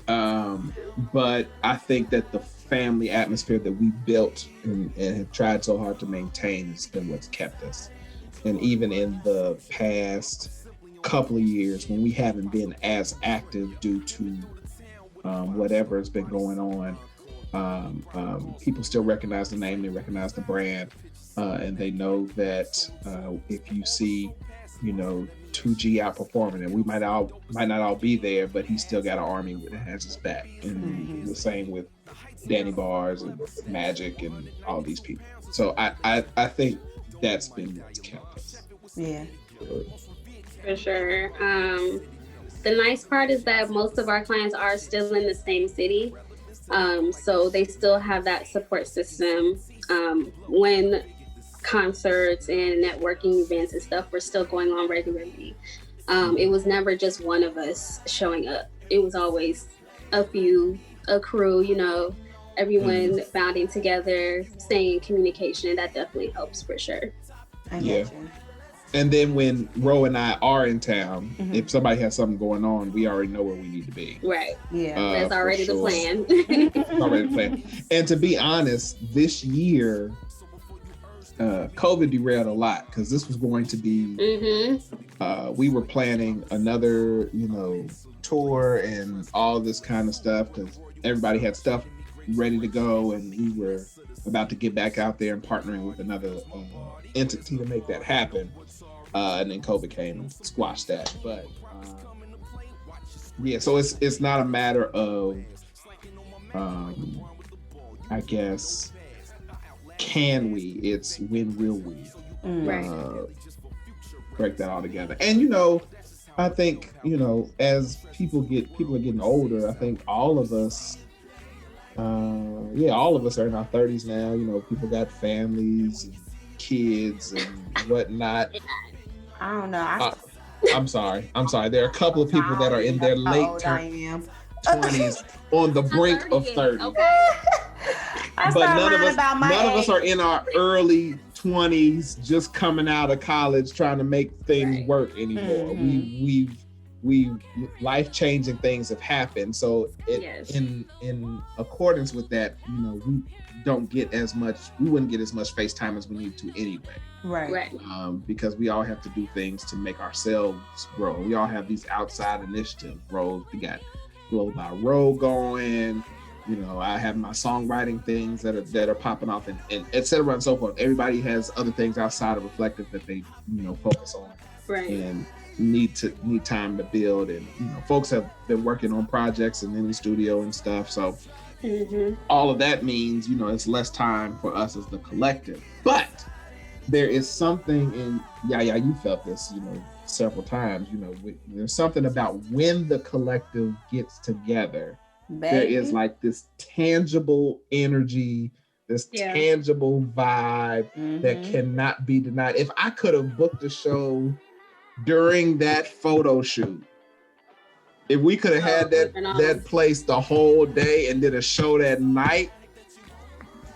C: But I think that the family atmosphere that we built and have tried so hard to maintain has been what's kept us. And even in the past couple of years, when we haven't been as active due to whatever has been going on, people still recognize the name, they recognize the brand, and they know that if you see, 2G outperforming, and we might not all be there, but he's still got an army that has his back. And the same with Danny Bars and Magic and all these people. So I think that's been what's kept us.
A: Yeah.
B: For sure. The nice part is that most of our clients are still in the same city. So they still have that support system. When concerts and networking events and stuff were still going on regularly. It was never just one of us showing up. It was always a crew, everyone bonding together, staying in communication, and that definitely helps for sure.
C: Yeah. And then when Ro and I are in town, if somebody has something going on, we already know where we need to be.
B: Right.
A: Yeah.
B: That's already the plan.
C: Already the plan. And to be honest, this year, COVID derailed a lot, because this was going to be, we were planning another, tour and all this kind of stuff, because everybody had stuff ready to go, and we were about to get back out there and partnering with another entity to make that happen. And then COVID came and squashed that. But so it's not a matter of, I guess, can we? It's when will we break that all together? And I think as people are getting older, I think all of us are in our 30s now. People got families and kids and whatnot.
A: I don't know.
C: I'm sorry. There are a couple of people that are in their late 20s on the brink of 30. Okay. But none of us are in our early 20s, just coming out of college trying to make things work anymore. We've life-changing things have happened. So in accordance with that, we wouldn't get as much FaceTime as we need to anyway.
A: Right.
C: Because we all have to do things to make ourselves grow. We all have these outside initiatives. We got Grow by Ro going. I have my songwriting things that are popping off, and et cetera and so forth. Everybody has other things outside of Reflective that they focus on.
B: Right.
C: And need time to build, and folks have been working on projects and in the studio and stuff, so all of that means it's less time for us as the collective. But there is something in you felt this several times, there's something about when the collective gets together. Baby. There is like this tangible energy, this tangible vibe that cannot be denied. If I could have booked a show during that photo shoot, if we could have had that place the whole day and did a show that night,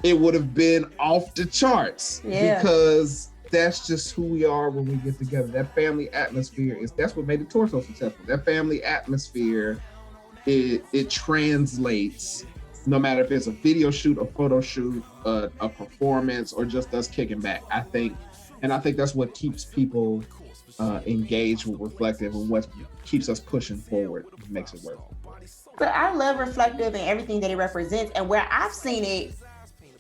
C: it would have been off the charts. Because that's just who we are when we get together. That family atmosphere that's what made the tour so successful. That family atmosphere, it translates no matter if it's a video shoot, a photo shoot, a performance, or just us kicking back. I think that's what keeps people engaged with Reflective, and what keeps us pushing forward, makes it work.
A: But I love Reflective and everything that it represents, and where I've seen it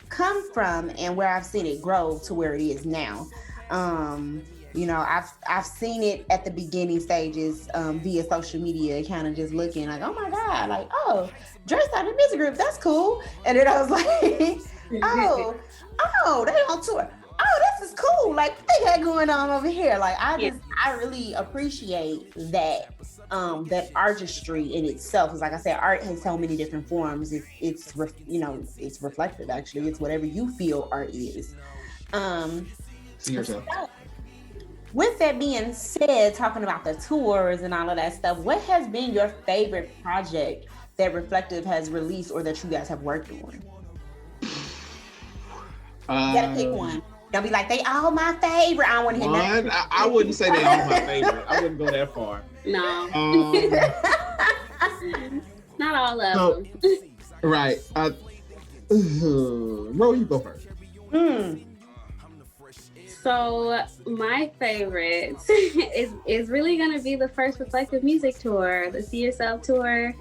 A: come from and where I've seen it grow to where it is now. I've seen it at the beginning stages via social media, kind of just looking like, oh my God, like, oh, Dre started a music group, that's cool. And then I was like, oh, they on tour. Oh, this is cool. Like, what they got going on over here? Like, I really appreciate that. That artistry in itself is, like I said, art has so many different forms. It's reflective. Actually, it's whatever you feel art is.
C: See yourself.
A: So, with that being said, talking about the tours and all of that stuff, what has been your favorite project that Reflective has released or that you guys have worked on? You gotta pick one. Don't be like, they all my favorite. I don't want to hear nothing.
C: I wouldn't say they all my favorite. I wouldn't go that far.
B: No. Not all of them.
C: Right. Ro, you go first.
B: So my favorite is really gonna be the first Reflective Music Tour, the See Yourself tour.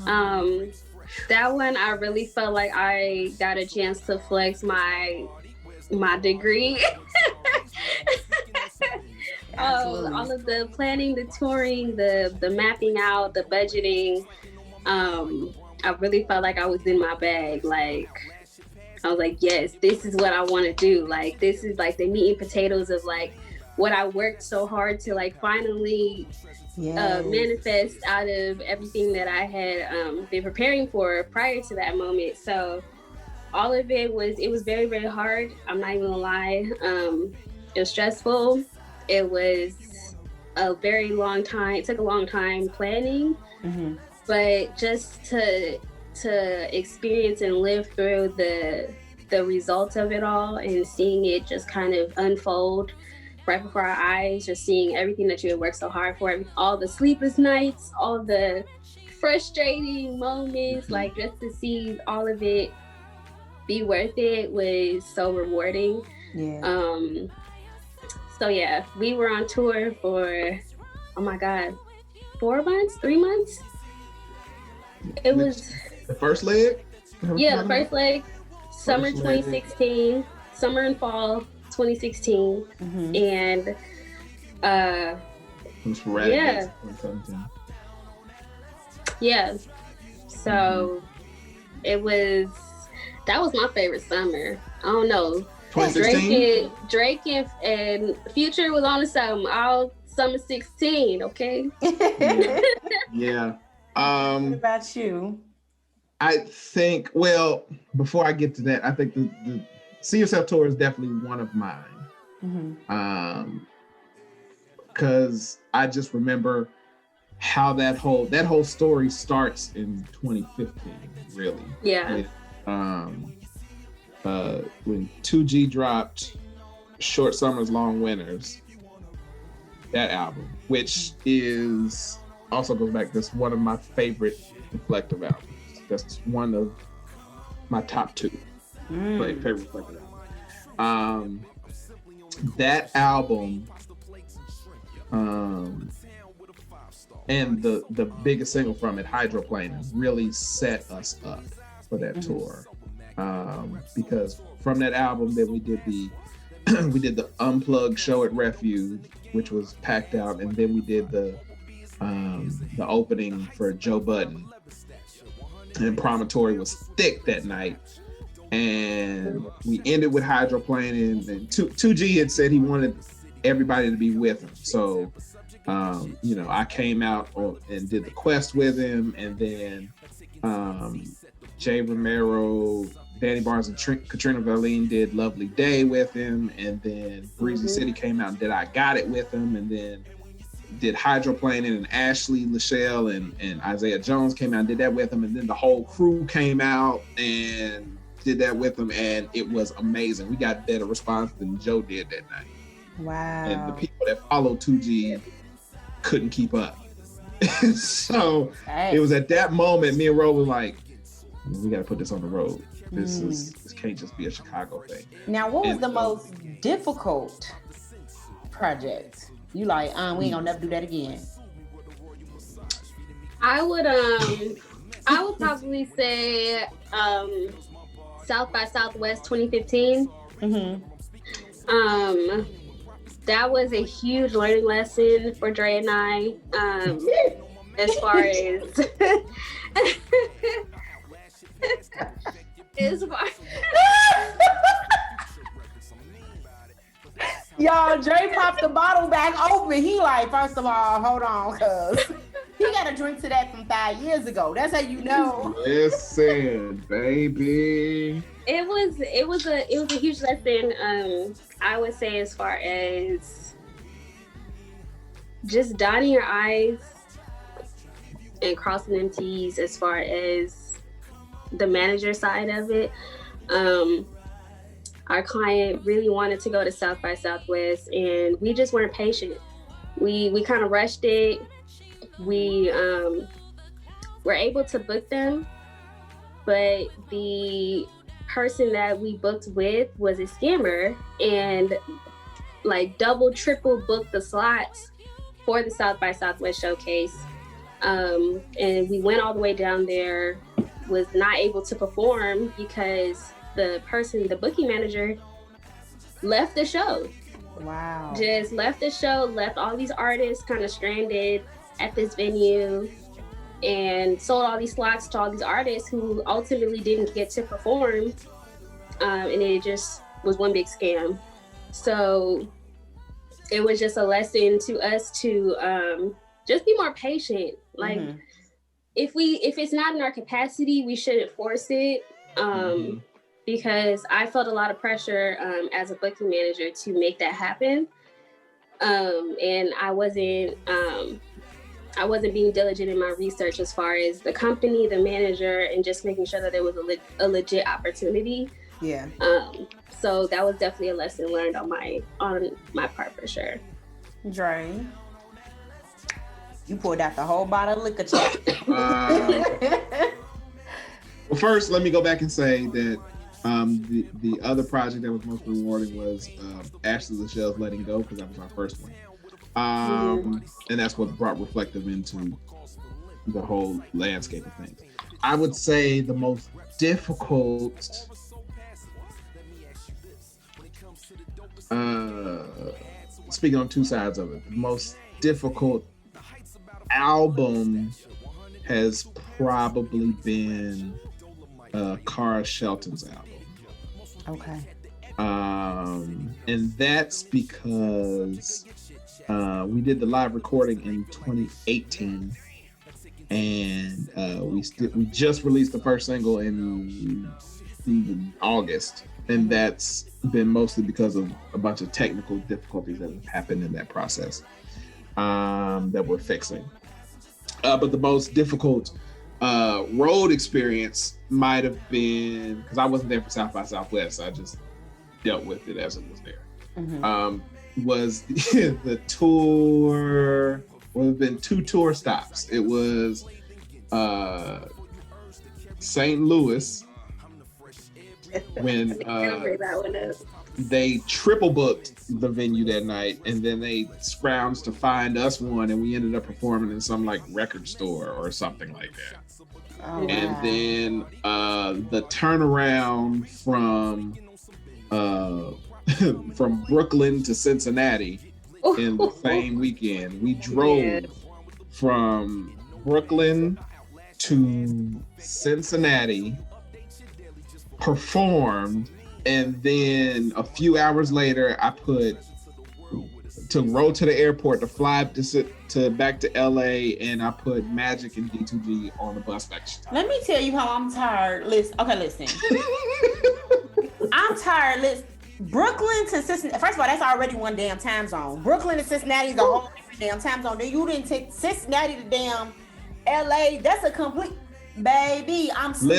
B: That one I really felt like I got a chance to flex my degree. All of the planning, the touring, the mapping out, the budgeting. I really felt like I was in my bag. Like, I was like, yes, this is what I want to do. Like, this is like the meat and potatoes of like what I worked so hard to like finally manifest out of everything that I had been preparing for prior to that moment. So all of it was very, very hard. I'm not even gonna lie. It was stressful. It was a very long time. It took a long time planning, but just to experience and live through the results of it all and seeing it just kind of unfold right before our eyes, just seeing everything that you had worked so hard for, all the sleepless nights, all the frustrating moments, like just to see all of it be worth it was so rewarding. So yeah, we were on tour for, oh my God, 3 months? It was
C: the first leg?
B: Yeah, the first leg, summer 2016, summer and fall 2016. And yeah. So that was my favorite summer. I don't know.
C: 2016?
B: Drake and Future was on the summer, all summer 16, okay?
C: Yeah.
A: What about you?
C: I think, well, before I get to that, I think the See Yourself tour is definitely one of mine. Because I just remember how that whole story starts in 2015, really.
B: Yeah.
C: With, when 2G dropped Short Summers, Long Winters, that album, which is also goes back, that's one of my favorite Reflective albums. That's one of my top 2 favorite Reflective albums. That album and the biggest single from it, Hydroplane, really set us up for that tour. Because from that album, then we did we did the Unplugged show at Refuge, which was packed out, and then we did the opening for Joe Budden. And Promontory was thick that night. And we ended with hydroplaning, and 2G had said he wanted everybody to be with him. So, I came out and did the quest with him, and then Jay Romero, Danny Barnes, and Katrina Verleen did Lovely Day with him, and then Breezy City came out and did I Got It with him, and then did hydroplaning, and Ashley Lachelle and Isaiah Jones came out and did that with him, and then the whole crew came out and did that with him, and it was amazing. We got better response than Joe did that night.
A: Wow.
C: And the people that followed 2G couldn't keep up. So it was at that moment, me and Ro was like, we got to put this on the road. This can't just be a Chicago thing.
A: Now, what was the most difficult project? You like, we ain't gonna never do that again.
B: I would probably say South by Southwest 2015. That was a huge learning lesson for Dre and I. As far as
A: Y'all, Dre popped the bottle back open. He like, first of all, hold on, cuz he got a drink to that from 5 years ago. That's how you know.
C: Listen, baby.
B: It was a huge lesson. I would say as far as just dotting your I's and crossing them T's as far as the manager side of it. Our client really wanted to go to South by Southwest, and we just weren't patient. We kind of rushed it. We were able to book them, but the person that we booked with was a scammer and like double, triple booked the slots for the South by Southwest showcase. And we went all the way down there, was not able to perform because the booking manager left the show.
A: Wow.
B: Just left the show, left all these artists kind of stranded at this venue, and sold all these slots to all these artists who ultimately didn't get to perform. And it just was one big scam. So it was just a lesson to us to just be more patient. Like if it's not in our capacity, we shouldn't force it. Because I felt a lot of pressure as a booking manager to make that happen. And I wasn't being diligent in my research as far as the company, the manager, and just making sure that there was a legit opportunity.
A: Yeah.
B: So that was definitely a lesson learned on my part for sure.
A: Dre, you poured out the whole bottle of liquor.
C: Well, first, let me go back and say that the other project that was most rewarding was Ashley Lachelle's Letting Go, because that was our first one. And that's what brought Reflective into the whole landscape of things. I would say the most difficult speaking on two sides of it, the most difficult album has probably been Cara Shelton's album.
A: Okay.
C: And that's because we did the live recording in 2018, and we just released the first single in August, and that's been mostly because of a bunch of technical difficulties that have happened in that process that we're fixing. But the most difficult road experience might have been, because I wasn't there for South by Southwest, I just dealt with it as it was there. Was the tour. Well, there's been 2 tour stops. It was St. Louis when they triple booked the venue that night, and then they scrounged to find us one, and we ended up performing in some like record store or something like that.
A: Oh,
C: and
A: wow.
C: then the turnaround from from Brooklyn to Cincinnati in the same weekend. We drove from Brooklyn to Cincinnati, performed, and then a few hours later, I took road to the airport to fly to back to LA, and I put Magic and D2G on the bus back to Chicago.
A: Let me tell you how I'm tired. Listen. I'm tired. Listen. Brooklyn to Cincinnati. First of all, that's already one damn time zone. Brooklyn to Cincinnati is a whole different damn time zone. Then you didn't take Cincinnati to damn LA. That's a complete baby. I'm sleepy.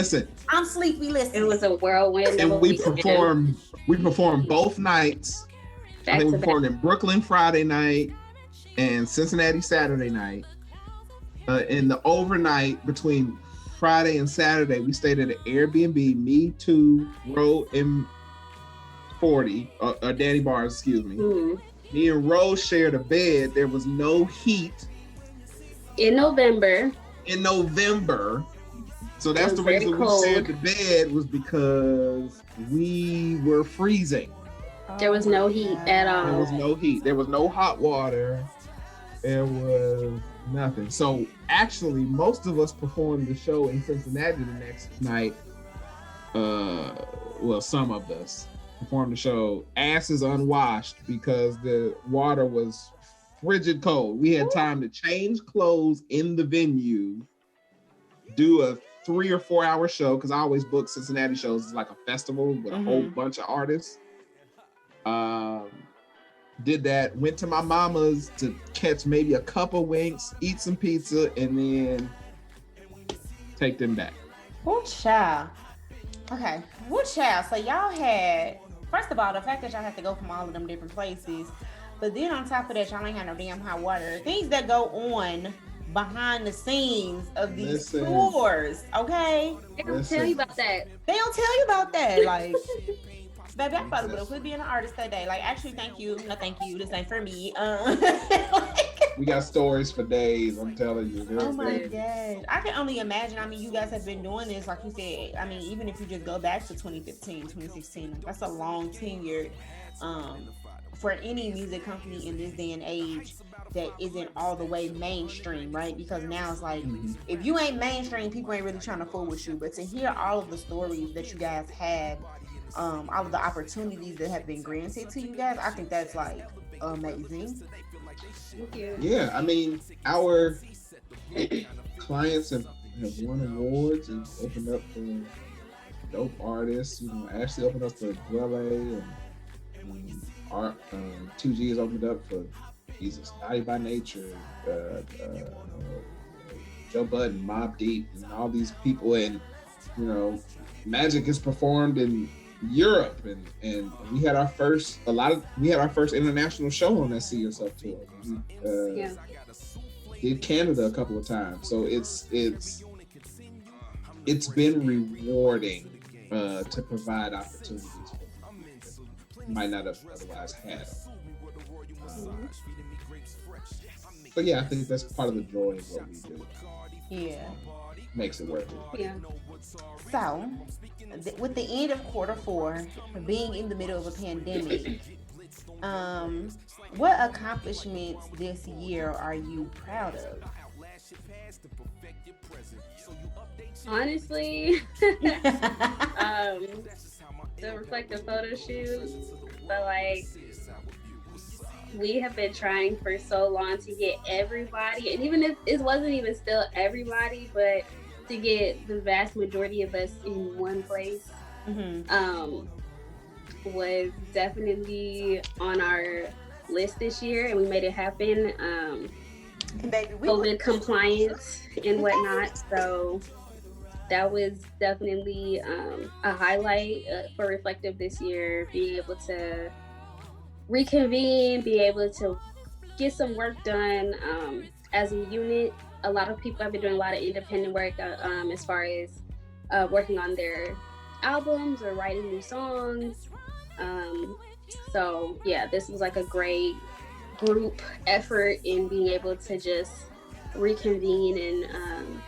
A: Listen.
B: It was a whirlwind.
C: And we performed both nights. I think we performed in Brooklyn Friday night and Cincinnati Saturday night. In the overnight between Friday and Saturday, we stayed at an Airbnb. Me, 2, Ro, and 40, Danny Bars, excuse me. Mm-hmm. Me and Rose shared a bed. There was no heat.
B: In November.
C: So that's the reason we shared the bed, was because we were freezing.
B: There was no heat at all.
C: There was no heat. There was no hot water. There was nothing. So actually, most of us performed the show in Cincinnati the next night. Well, some of us performed the show asses unwashed because the water was frigid cold. We had time to change clothes in the venue, do a 3 or 4 hour show, because I always book Cincinnati shows. It's like a festival with a whole bunch of artists. Did that, went to my mama's to catch maybe a couple winks, eat some pizza, and then take them back.
A: Whew child. Okay, whew child. So y'all had, first of all, the fact that y'all have to go from all of them different places, but then on top of that, y'all ain't had no damn hot water. Things that go on behind the scenes of these tours, okay?
B: They don't tell you about that.
A: Like, baby, I probably would have quit being an artist that day. Like, actually, thank you. No, thank you. This ain't for me.
C: We got stories for days, I'm telling you.
A: Oh my God. I can only imagine. I mean, you guys have been doing this, like you said. I mean, even if you just go back to 2015, 2016, that's a long tenure for any music company in this day and age that isn't all the way mainstream, right? Because now it's like, if you ain't mainstream, people ain't really trying to fool with you. But to hear all of the stories that you guys had, all of the opportunities that have been granted to you guys, I think that's like amazing.
C: Yeah, I mean, our clients have won awards and opened up for dope artists. You know, Ashley opened up for Dwelle, and Art 2G has opened up for Jesus, Naughty by Nature, Joe Budden, Mobb Deep, and all these people. And you know, Magic has performed in Europe, and we had our first international show on that See Yourself tour. We did Canada a couple of times, so it's been rewarding to provide opportunities for people who might not have otherwise had. But yeah, I think that's part of the joy of what we do.
A: Yeah,
C: makes it worth it.
B: Yeah.
A: So, with the end of Q4, being in the middle of a pandemic, what accomplishments this year are you proud of?
B: Honestly, the reflective photo shoot. But like, we have been trying for so long to get everybody, and even if it wasn't even still everybody, but to get the vast majority of us in one place, was definitely on our list this year, and we made it happen. COVID compliance and whatnot, so that was definitely a highlight for Reflective this year, being able to reconvene, be able to get some work done as a unit. A lot of people have been doing a lot of independent work as far as working on their albums or writing new songs. So yeah, this was like a great group effort in being able to just reconvene and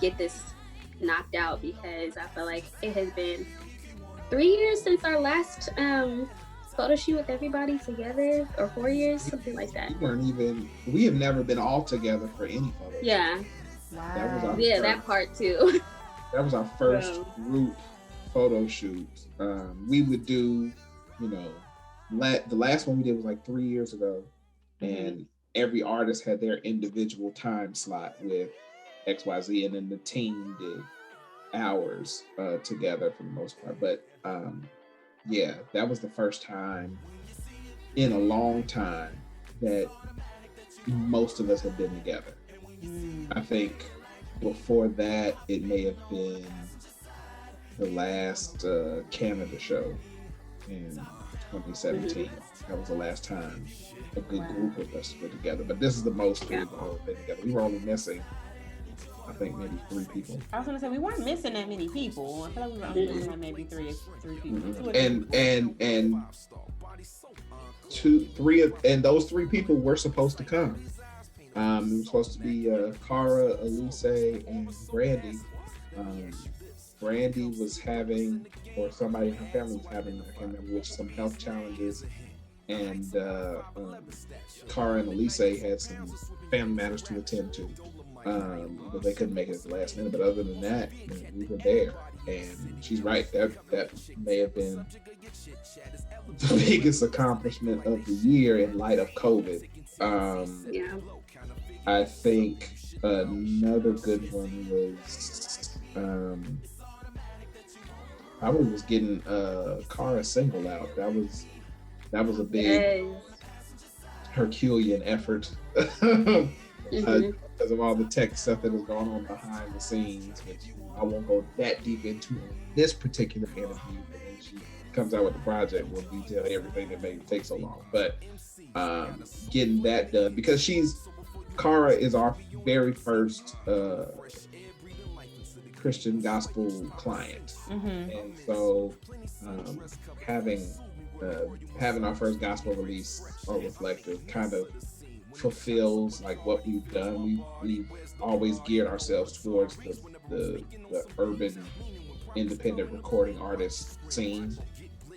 B: get this knocked out, because I feel like it has been 3 years since our last photo shoot with everybody together, or 4 years, something like that.
C: We have never been all together for any photo shoot.
B: Yeah.
A: Wow.
C: That was our
B: that part too.
C: That was our first group photo shoot. We would do, the last one we did was like 3 years ago, and every artist had their individual time slot with XYZ, and then the team did hours together for the most part. But that was the first time in a long time that most of us had been together. I think before that, it may have been the last Canada show in 2017. That was the last time a good group of us were together. But this is the most we've all been together. We were only missing, I think, maybe 3 people.
A: I was gonna say we weren't missing that many people. I feel like we were only missing like maybe three people.
C: And those 3 people were supposed to come. It was supposed to be Cara, Elise, and Brandy. Brandy was having, or somebody in her family was having, I can't remember which, some health challenges. And Cara and Elise had some family matters to attend to. But they couldn't make it at the last minute. But other than that, we were there. And she's right, that may have been the biggest accomplishment of the year in light of COVID. I think another good one was probably was getting Cara single out. That was a big Herculean effort because of all the tech stuff that is going on behind the scenes, which I won't go that deep into in this particular interview. But when she comes out with the project, we'll detail everything that made it take so long. But getting that done, because Cara is our very first Christian gospel client, and so having our first gospel release or Reflective kind of fulfills like what we've done. We've always geared ourselves towards the urban independent recording artist scene,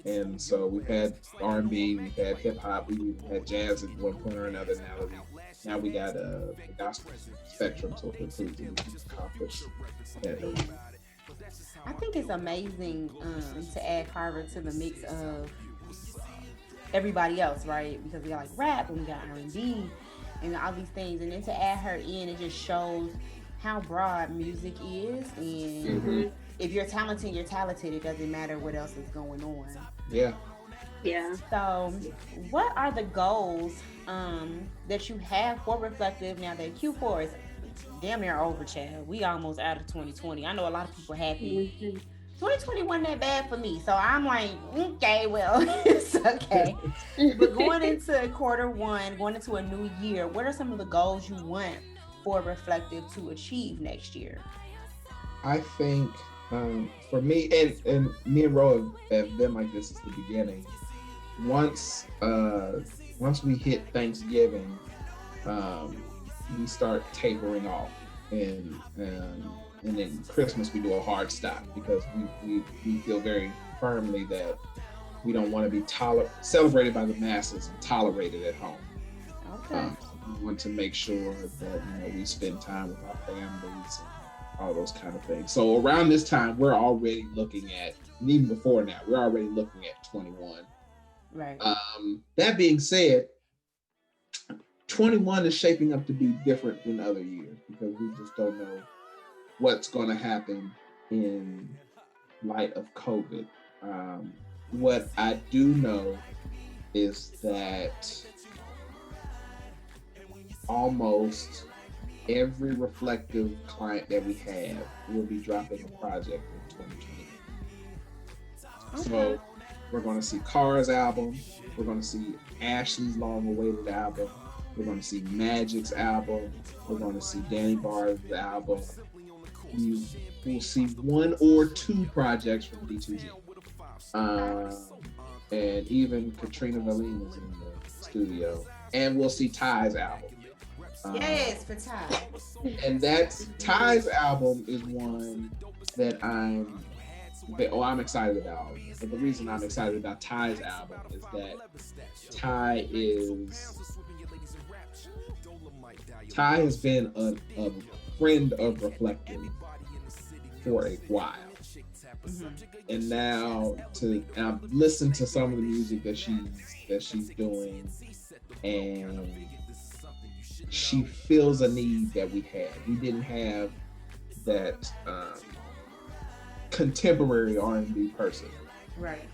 C: and so we've had R&B, we've had hip hop, we've had jazz at one point or another. Now we got the gospel spectrum to include that we can accomplish.
A: I think it's amazing to add Carver to the mix of everybody else, right? Because we got like rap and we got R&B and all these things, and then to add her in, it just shows how broad music is. And if you're talented, you're talented. It doesn't matter what else is going on.
C: Yeah.
A: So, what are the goals that you have for Reflective now that Q4 is damn near over, Chad? We almost out of 2020. I know a lot of people happy. 2020 wasn't that bad for me, so I'm like, okay, well, it's okay. But going into Q1, going into a new year, what are some of the goals you want for Reflective to achieve next year?
C: I think for me, and me and Ro have been like this since the beginning. Once we hit Thanksgiving, we start tapering off, and then Christmas we do a hard stop because we feel very firmly that we don't want to be celebrated by the masses and tolerated at home.
A: Okay.
C: We want to make sure that we spend time with our families and all those kind of things. So around this time, we're already looking at, and even before now, we're already looking at 21.
A: Right.
C: That being said, 21 is shaping up to be different than other years because we just don't know what's going to happen in light of COVID. What I do know is that almost every Reflective client that we have will be dropping a project in 2020. Okay. So we're going to see Cara's album. We're going to see Ashley's long-awaited album. We're going to see Magic's album. We're going to see Danny Barr's album. We'll see 1 or 2 projects from D2Z. And even Katrina Valine is in the studio. And we'll see Ty's album.
A: Yes, for Ty.
C: And Ty's album is one that I'm I'm excited about. But the reason I'm excited about Ty's album is that Ty has been a friend of Reflective for a while. And now I've listened to some of the music that she's doing, and she feels a need that we had. We didn't have that contemporary R&B person,
A: right?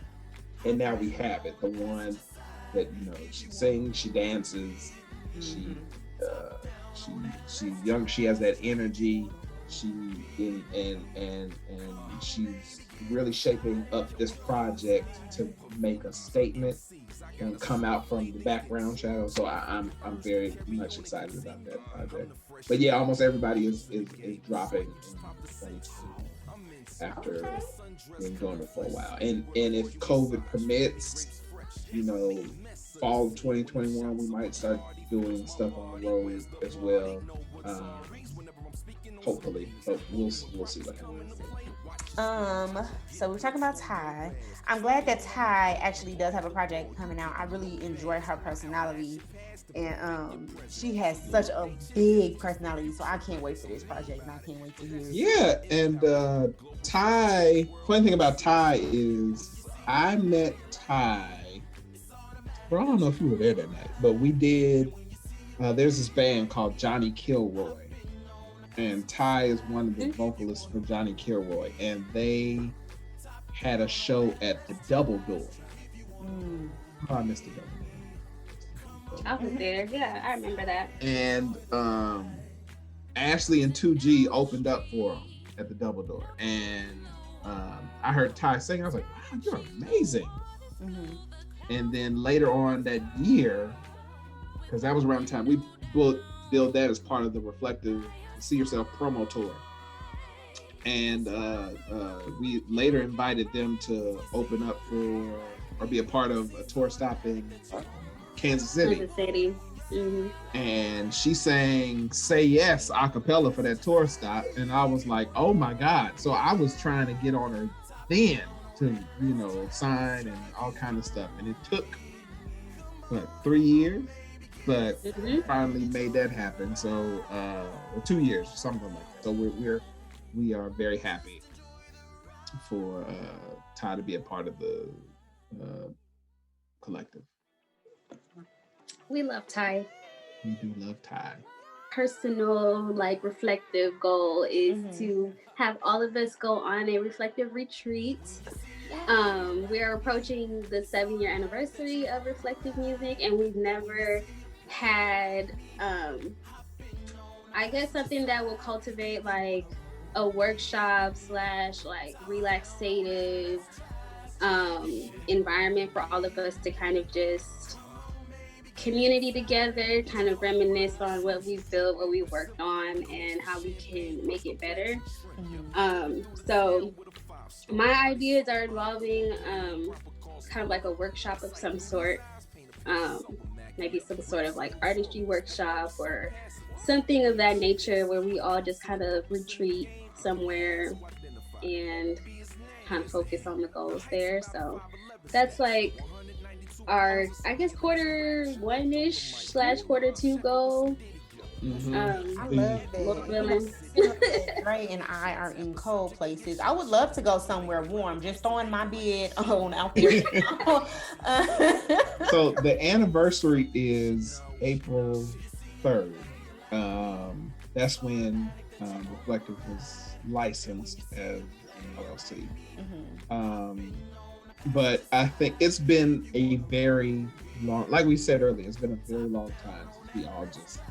C: And now we have it. The one that she sings, she dances, she's young. She has that energy. And she's really shaping up this project to make a statement and come out from the background shadow. So I'm very much excited about that project. But yeah, almost everybody is dropping after been doing it for a while. And if COVID permits, fall of 2021, we might start doing stuff on the road as well. Hopefully, but we'll see what happens.
A: So we're talking about Ty. I'm glad that Ty actually does have a project coming out. I really enjoy her personality, and she has such a big personality. So I can't wait for this project, and I can't wait to hear it.
C: Yeah, and Ty. Funny thing about Ty is I met Ty. Well, I don't know if you were there that night, but we did. There's this band called Johnny Kilroy. And Ty is one of the vocalists for Johnny Kilroy, and they had a show at the Double Door. Oh, I missed the Double Door.
B: I was there. Yeah, I remember that.
C: And Ashley and 2G opened up for him at the Double Door, and I heard Ty sing. I was like, "Wow, you're amazing!" And then later on that year, because that was around the time we billed that as part of the Reflective See Yourself promo tour, and we later invited them to open up for or be a part of a tour stop in Kansas City. And she sang "Say Yes" a cappella for that tour stop, and I was like, oh my God. So I was trying to get on her then to sign and all kind of stuff, and it took 3 years, but finally made that happen. So 2 years, something like that. So we are very happy for Ty to be a part of the collective.
B: We love Ty.
C: We do love Ty.
B: Personal, reflective goal is to have all of us go on a reflective retreat. We're approaching the 7-year anniversary of Reflective Music, and we've never had I guess something that will cultivate a workshop / relaxative environment for all of us to kind of just community together, kind of reminisce on what we've built, what we worked on, and how we can make it better. So my ideas are involving kind of like a workshop of some sort, maybe some sort of artistry workshop or something of that nature, where we all just kind of retreat somewhere and kind of focus on the goals there. So that's our, I guess, Q1-ish / Q2 goal.
A: I love that. Dre and I are in cold places. I would love to go somewhere warm. Just throwing my bed on out there.
C: So the anniversary is April 3rd. That's when Reflective was licensed as an LLC. But I think it's been a very long, like we said earlier, it's been a very long time since we all just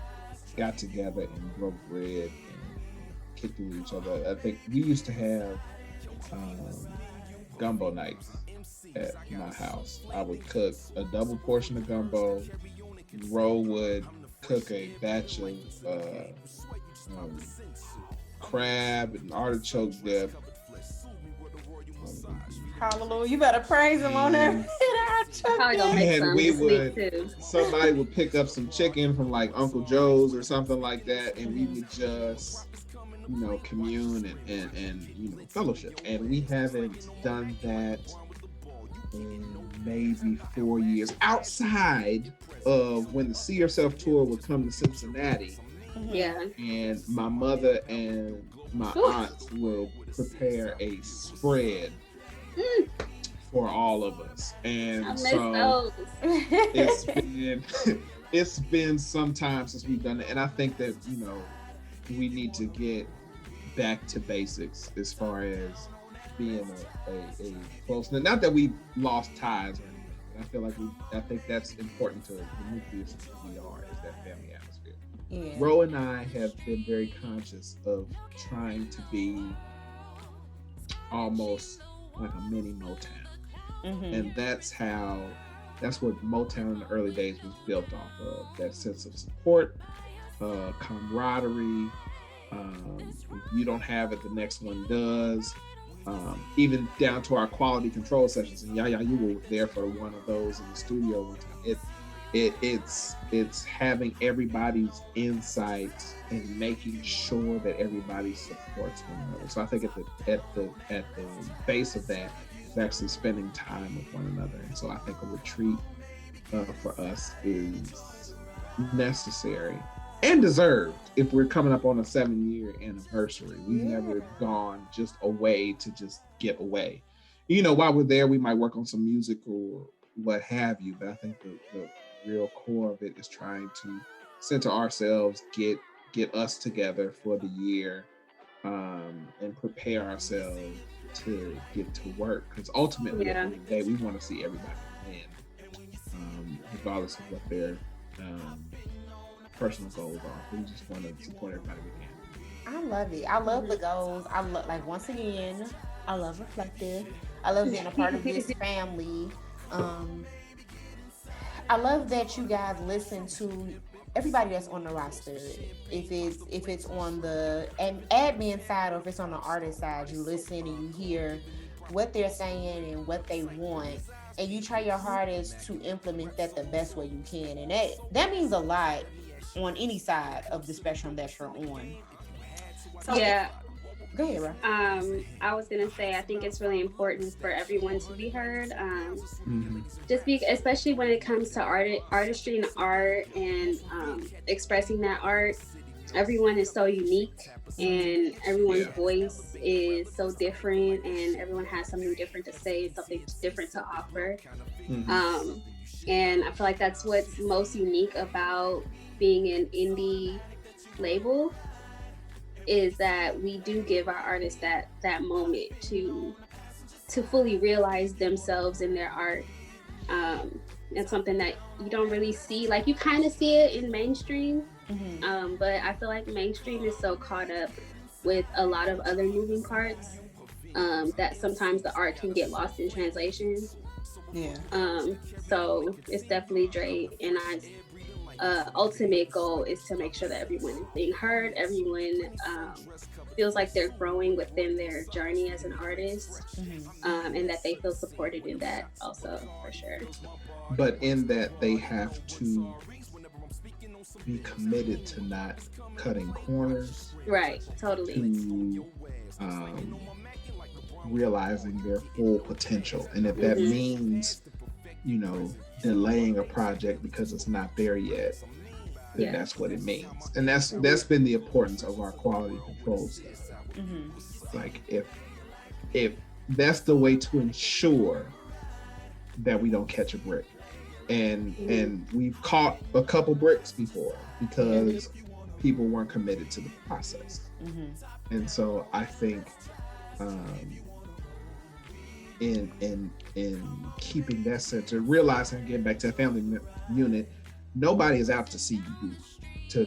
C: got together and broke bread and kicked it with each other. I think we used to have gumbo nights at my house. I would cook a double portion of gumbo. Ro would cook a batch of crab and artichoke dip.
A: Hallelujah! You better praise him on that.
C: Somebody would pick up some chicken from Uncle Joe's or something like that, and we would just commune and fellowship. And we haven't done that in maybe 4 years, outside of when the See Yourself tour would come to Cincinnati.
B: Yeah.
C: And my mother and my aunts would prepare a spread for all of us. And so it's been some time since we've done it. And I think that, we need to get back to basics as far as being a close, not that we lost ties or anything. I think that's important to the nucleus of who we are, is that family atmosphere.
A: Yeah.
C: Ro and I have been very conscious of trying to be almost like a mini Motown. And that's what Motown in the early days was built off of, that sense of support, camaraderie. If you don't have it, the next one does. Even down to our quality control sessions. And Yaya, you were there for one of those in the studio one time. It's having everybody's insights and making sure that everybody supports one another. So I think at the base of that is actually spending time with one another. And so I think a retreat for us is necessary and deserved if we're coming up on a 7-year anniversary. We've never gone just away to just get away. While we're there, we might work on some music or what have you, but I think the real core of it is trying to center ourselves, get us together for the year, and prepare ourselves to get to work. Because ultimately, at the end of the day, we want to see everybody win, regardless of what their personal goals are. We just want to support everybody we can.
A: I love it. I love the goals. I love, once again, I love Reflective. I love being a part of this family. I love that you guys listen to everybody that's on the roster. If it's on the admin side or if it's on the artist side, you listen and you hear what they're saying and what they want, and you try your hardest to implement that the best way you can. And that means a lot on any side of the spectrum that you're on. So,
B: yeah.
A: Go ahead, Ro.
B: I was gonna say, I think it's really important for everyone to be heard. Especially when it comes to artistry and art and expressing that art. Everyone is so unique, and everyone's voice is so different, and everyone has something different to say, something different to offer. And I feel like that's what's most unique about being an indie label, is that we do give our artists that moment to fully realize themselves in their art. It's something that you don't really see. Like, you kind of see it in mainstream, but I feel like mainstream is so caught up with a lot of other moving parts that sometimes the art can get lost in translation. So it's definitely Dre and I's ultimate goal is to make sure that everyone is being heard, everyone feels like they're growing within their journey as an artist, and that they feel supported in that also, for sure.
C: But in that, they have to be committed to not cutting corners.
B: Right, totally.
C: To realizing their full potential. And if that means, delaying a project because it's not there yet, then that's what it means. And that's been the importance of our quality control stuff. Like, if that's the way to ensure that we don't catch a brick. And we've caught a couple bricks before because people weren't committed to the process. And so I think in keeping that center, realizing, getting back to a family unit, nobody is out to see you to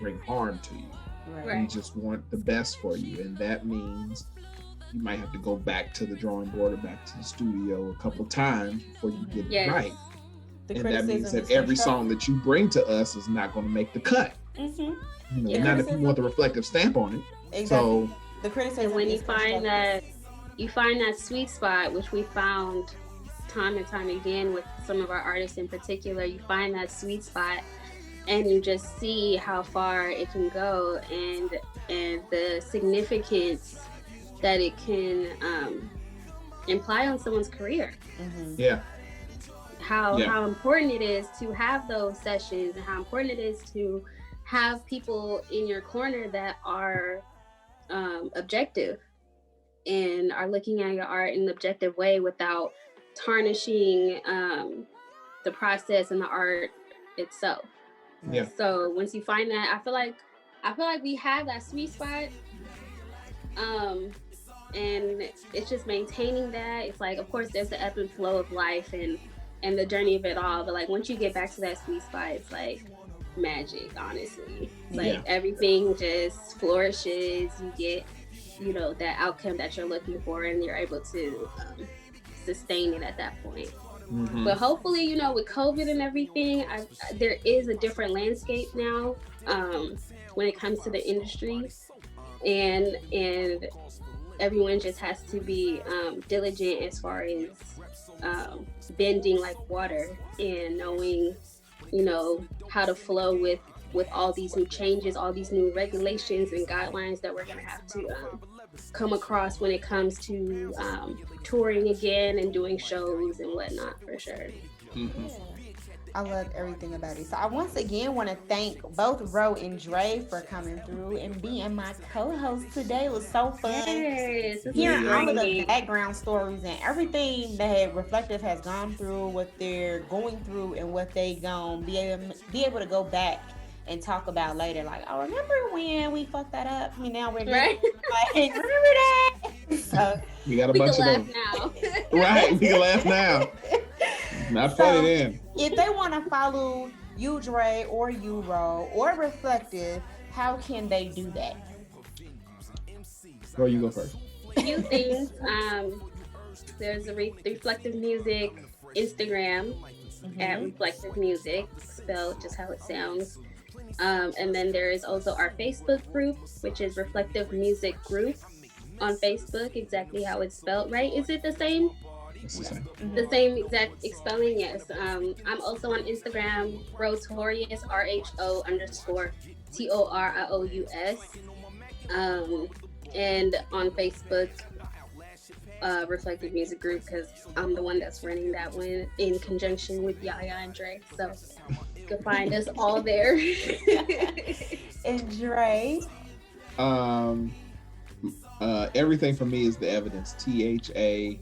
C: bring harm to you.
A: Right.
C: We just want the best for you, and that means you might have to go back to the drawing board or back to the studio a couple times before you get it right. And that means that every song that you bring to us is not going to make the cut. Not if you want the reflective stamp on it.
A: Exactly.
C: So
A: the criticism,
B: when you find that sweet spot, which we found time and time again with some of our artists in particular, you find that sweet spot and you just see how far it can go, and the significance that it can imply on someone's career.
C: Yeah.
B: How important it is to have those sessions, and how important it is to have people in your corner that are objective and are looking at your art in an objective way without tarnishing the process and the art itself.
C: Yeah.
B: So once you find that, I feel like we have that sweet spot. And it's just maintaining that. It's like, of course, there's the ebb and flow of life and the journey of it all. But like, once you get back to that sweet spot, it's like magic, honestly. Like everything just flourishes. You get, that outcome that you're looking for, and you're able to sustain it at that point. But hopefully, with COVID and everything, there is a different landscape now when it comes to the industry, and everyone just has to be diligent as far as bending like water and knowing, how to flow with all these new changes, all these new regulations and guidelines that we're going to have to come across when it comes to touring again and doing shows and whatnot, for sure.
A: I loved everything about it. So I once again want to thank both Ro and Dre for coming through and being my co-host today. It was so fun.
B: Yes,
A: hearing all of the background stories and everything that Reflective has gone through, what they're going through, and what they gonna be able to go back and talk about later. Like, I remember when we fucked that up. I mean, now we're
B: right.
A: Like, remember that? So
C: we got a bunch of them.
B: Now.
C: Right, we can laugh now. Not funny then.
A: If they want to follow you, Dre, or you, Ro, or Reflective, how can they do that?
C: Ro, you go first.
B: A few things. There's a Reflective Music Instagram at Reflective Music, spelled just how it sounds. And then there is also our Facebook group, which is Reflective Music Group on Facebook, exactly how it's spelled, right? Is it the same?
C: It's the same.
B: The same exact spelling, yes. I'm also on Instagram, Rotorious, RHO_TORIOUS. And on Facebook, Reflective Music Group, because I'm the one that's running that one in conjunction with Yaya and Dre. So you can find us all there.
A: And Dre?
C: Everything for me is the evidence. THAEVIDENCE.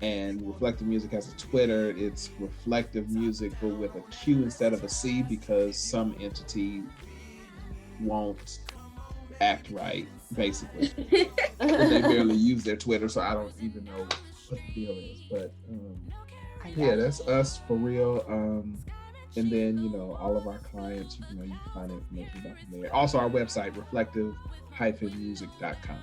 C: And Reflective Music has a Twitter. It's Reflective Music, but with a Q instead of a C, because some entity won't act right, basically. They barely use their Twitter, so I don't even know what the deal is. But that's us for real. And then, all of our clients, you can find information about them there. Also, our website, reflective-music.com.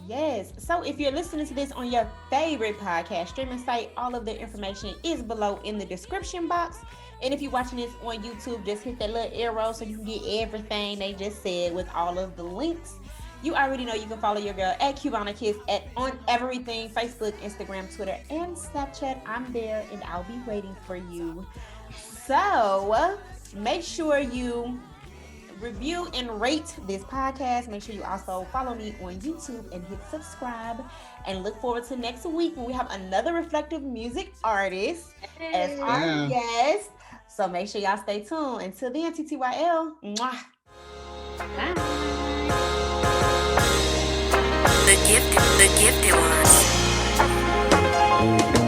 A: Yes. So if you're listening to this on your favorite podcast streaming site, all of the information is below in the description box. And if you're watching this on YouTube, just hit that little arrow so you can get everything they just said with all of the links. You already know you can follow your girl at Cubana Kiss on everything, Facebook, Instagram, Twitter, and Snapchat. I'm there and I'll be waiting for you. So make sure you review and rate this podcast. Make sure you also follow me on YouTube and hit subscribe, and look forward to next week when we have another Reflective Music artist as our guest. So make sure y'all stay tuned. Until then, TTYL. Mwah.
B: Bye.
F: The gifted ones.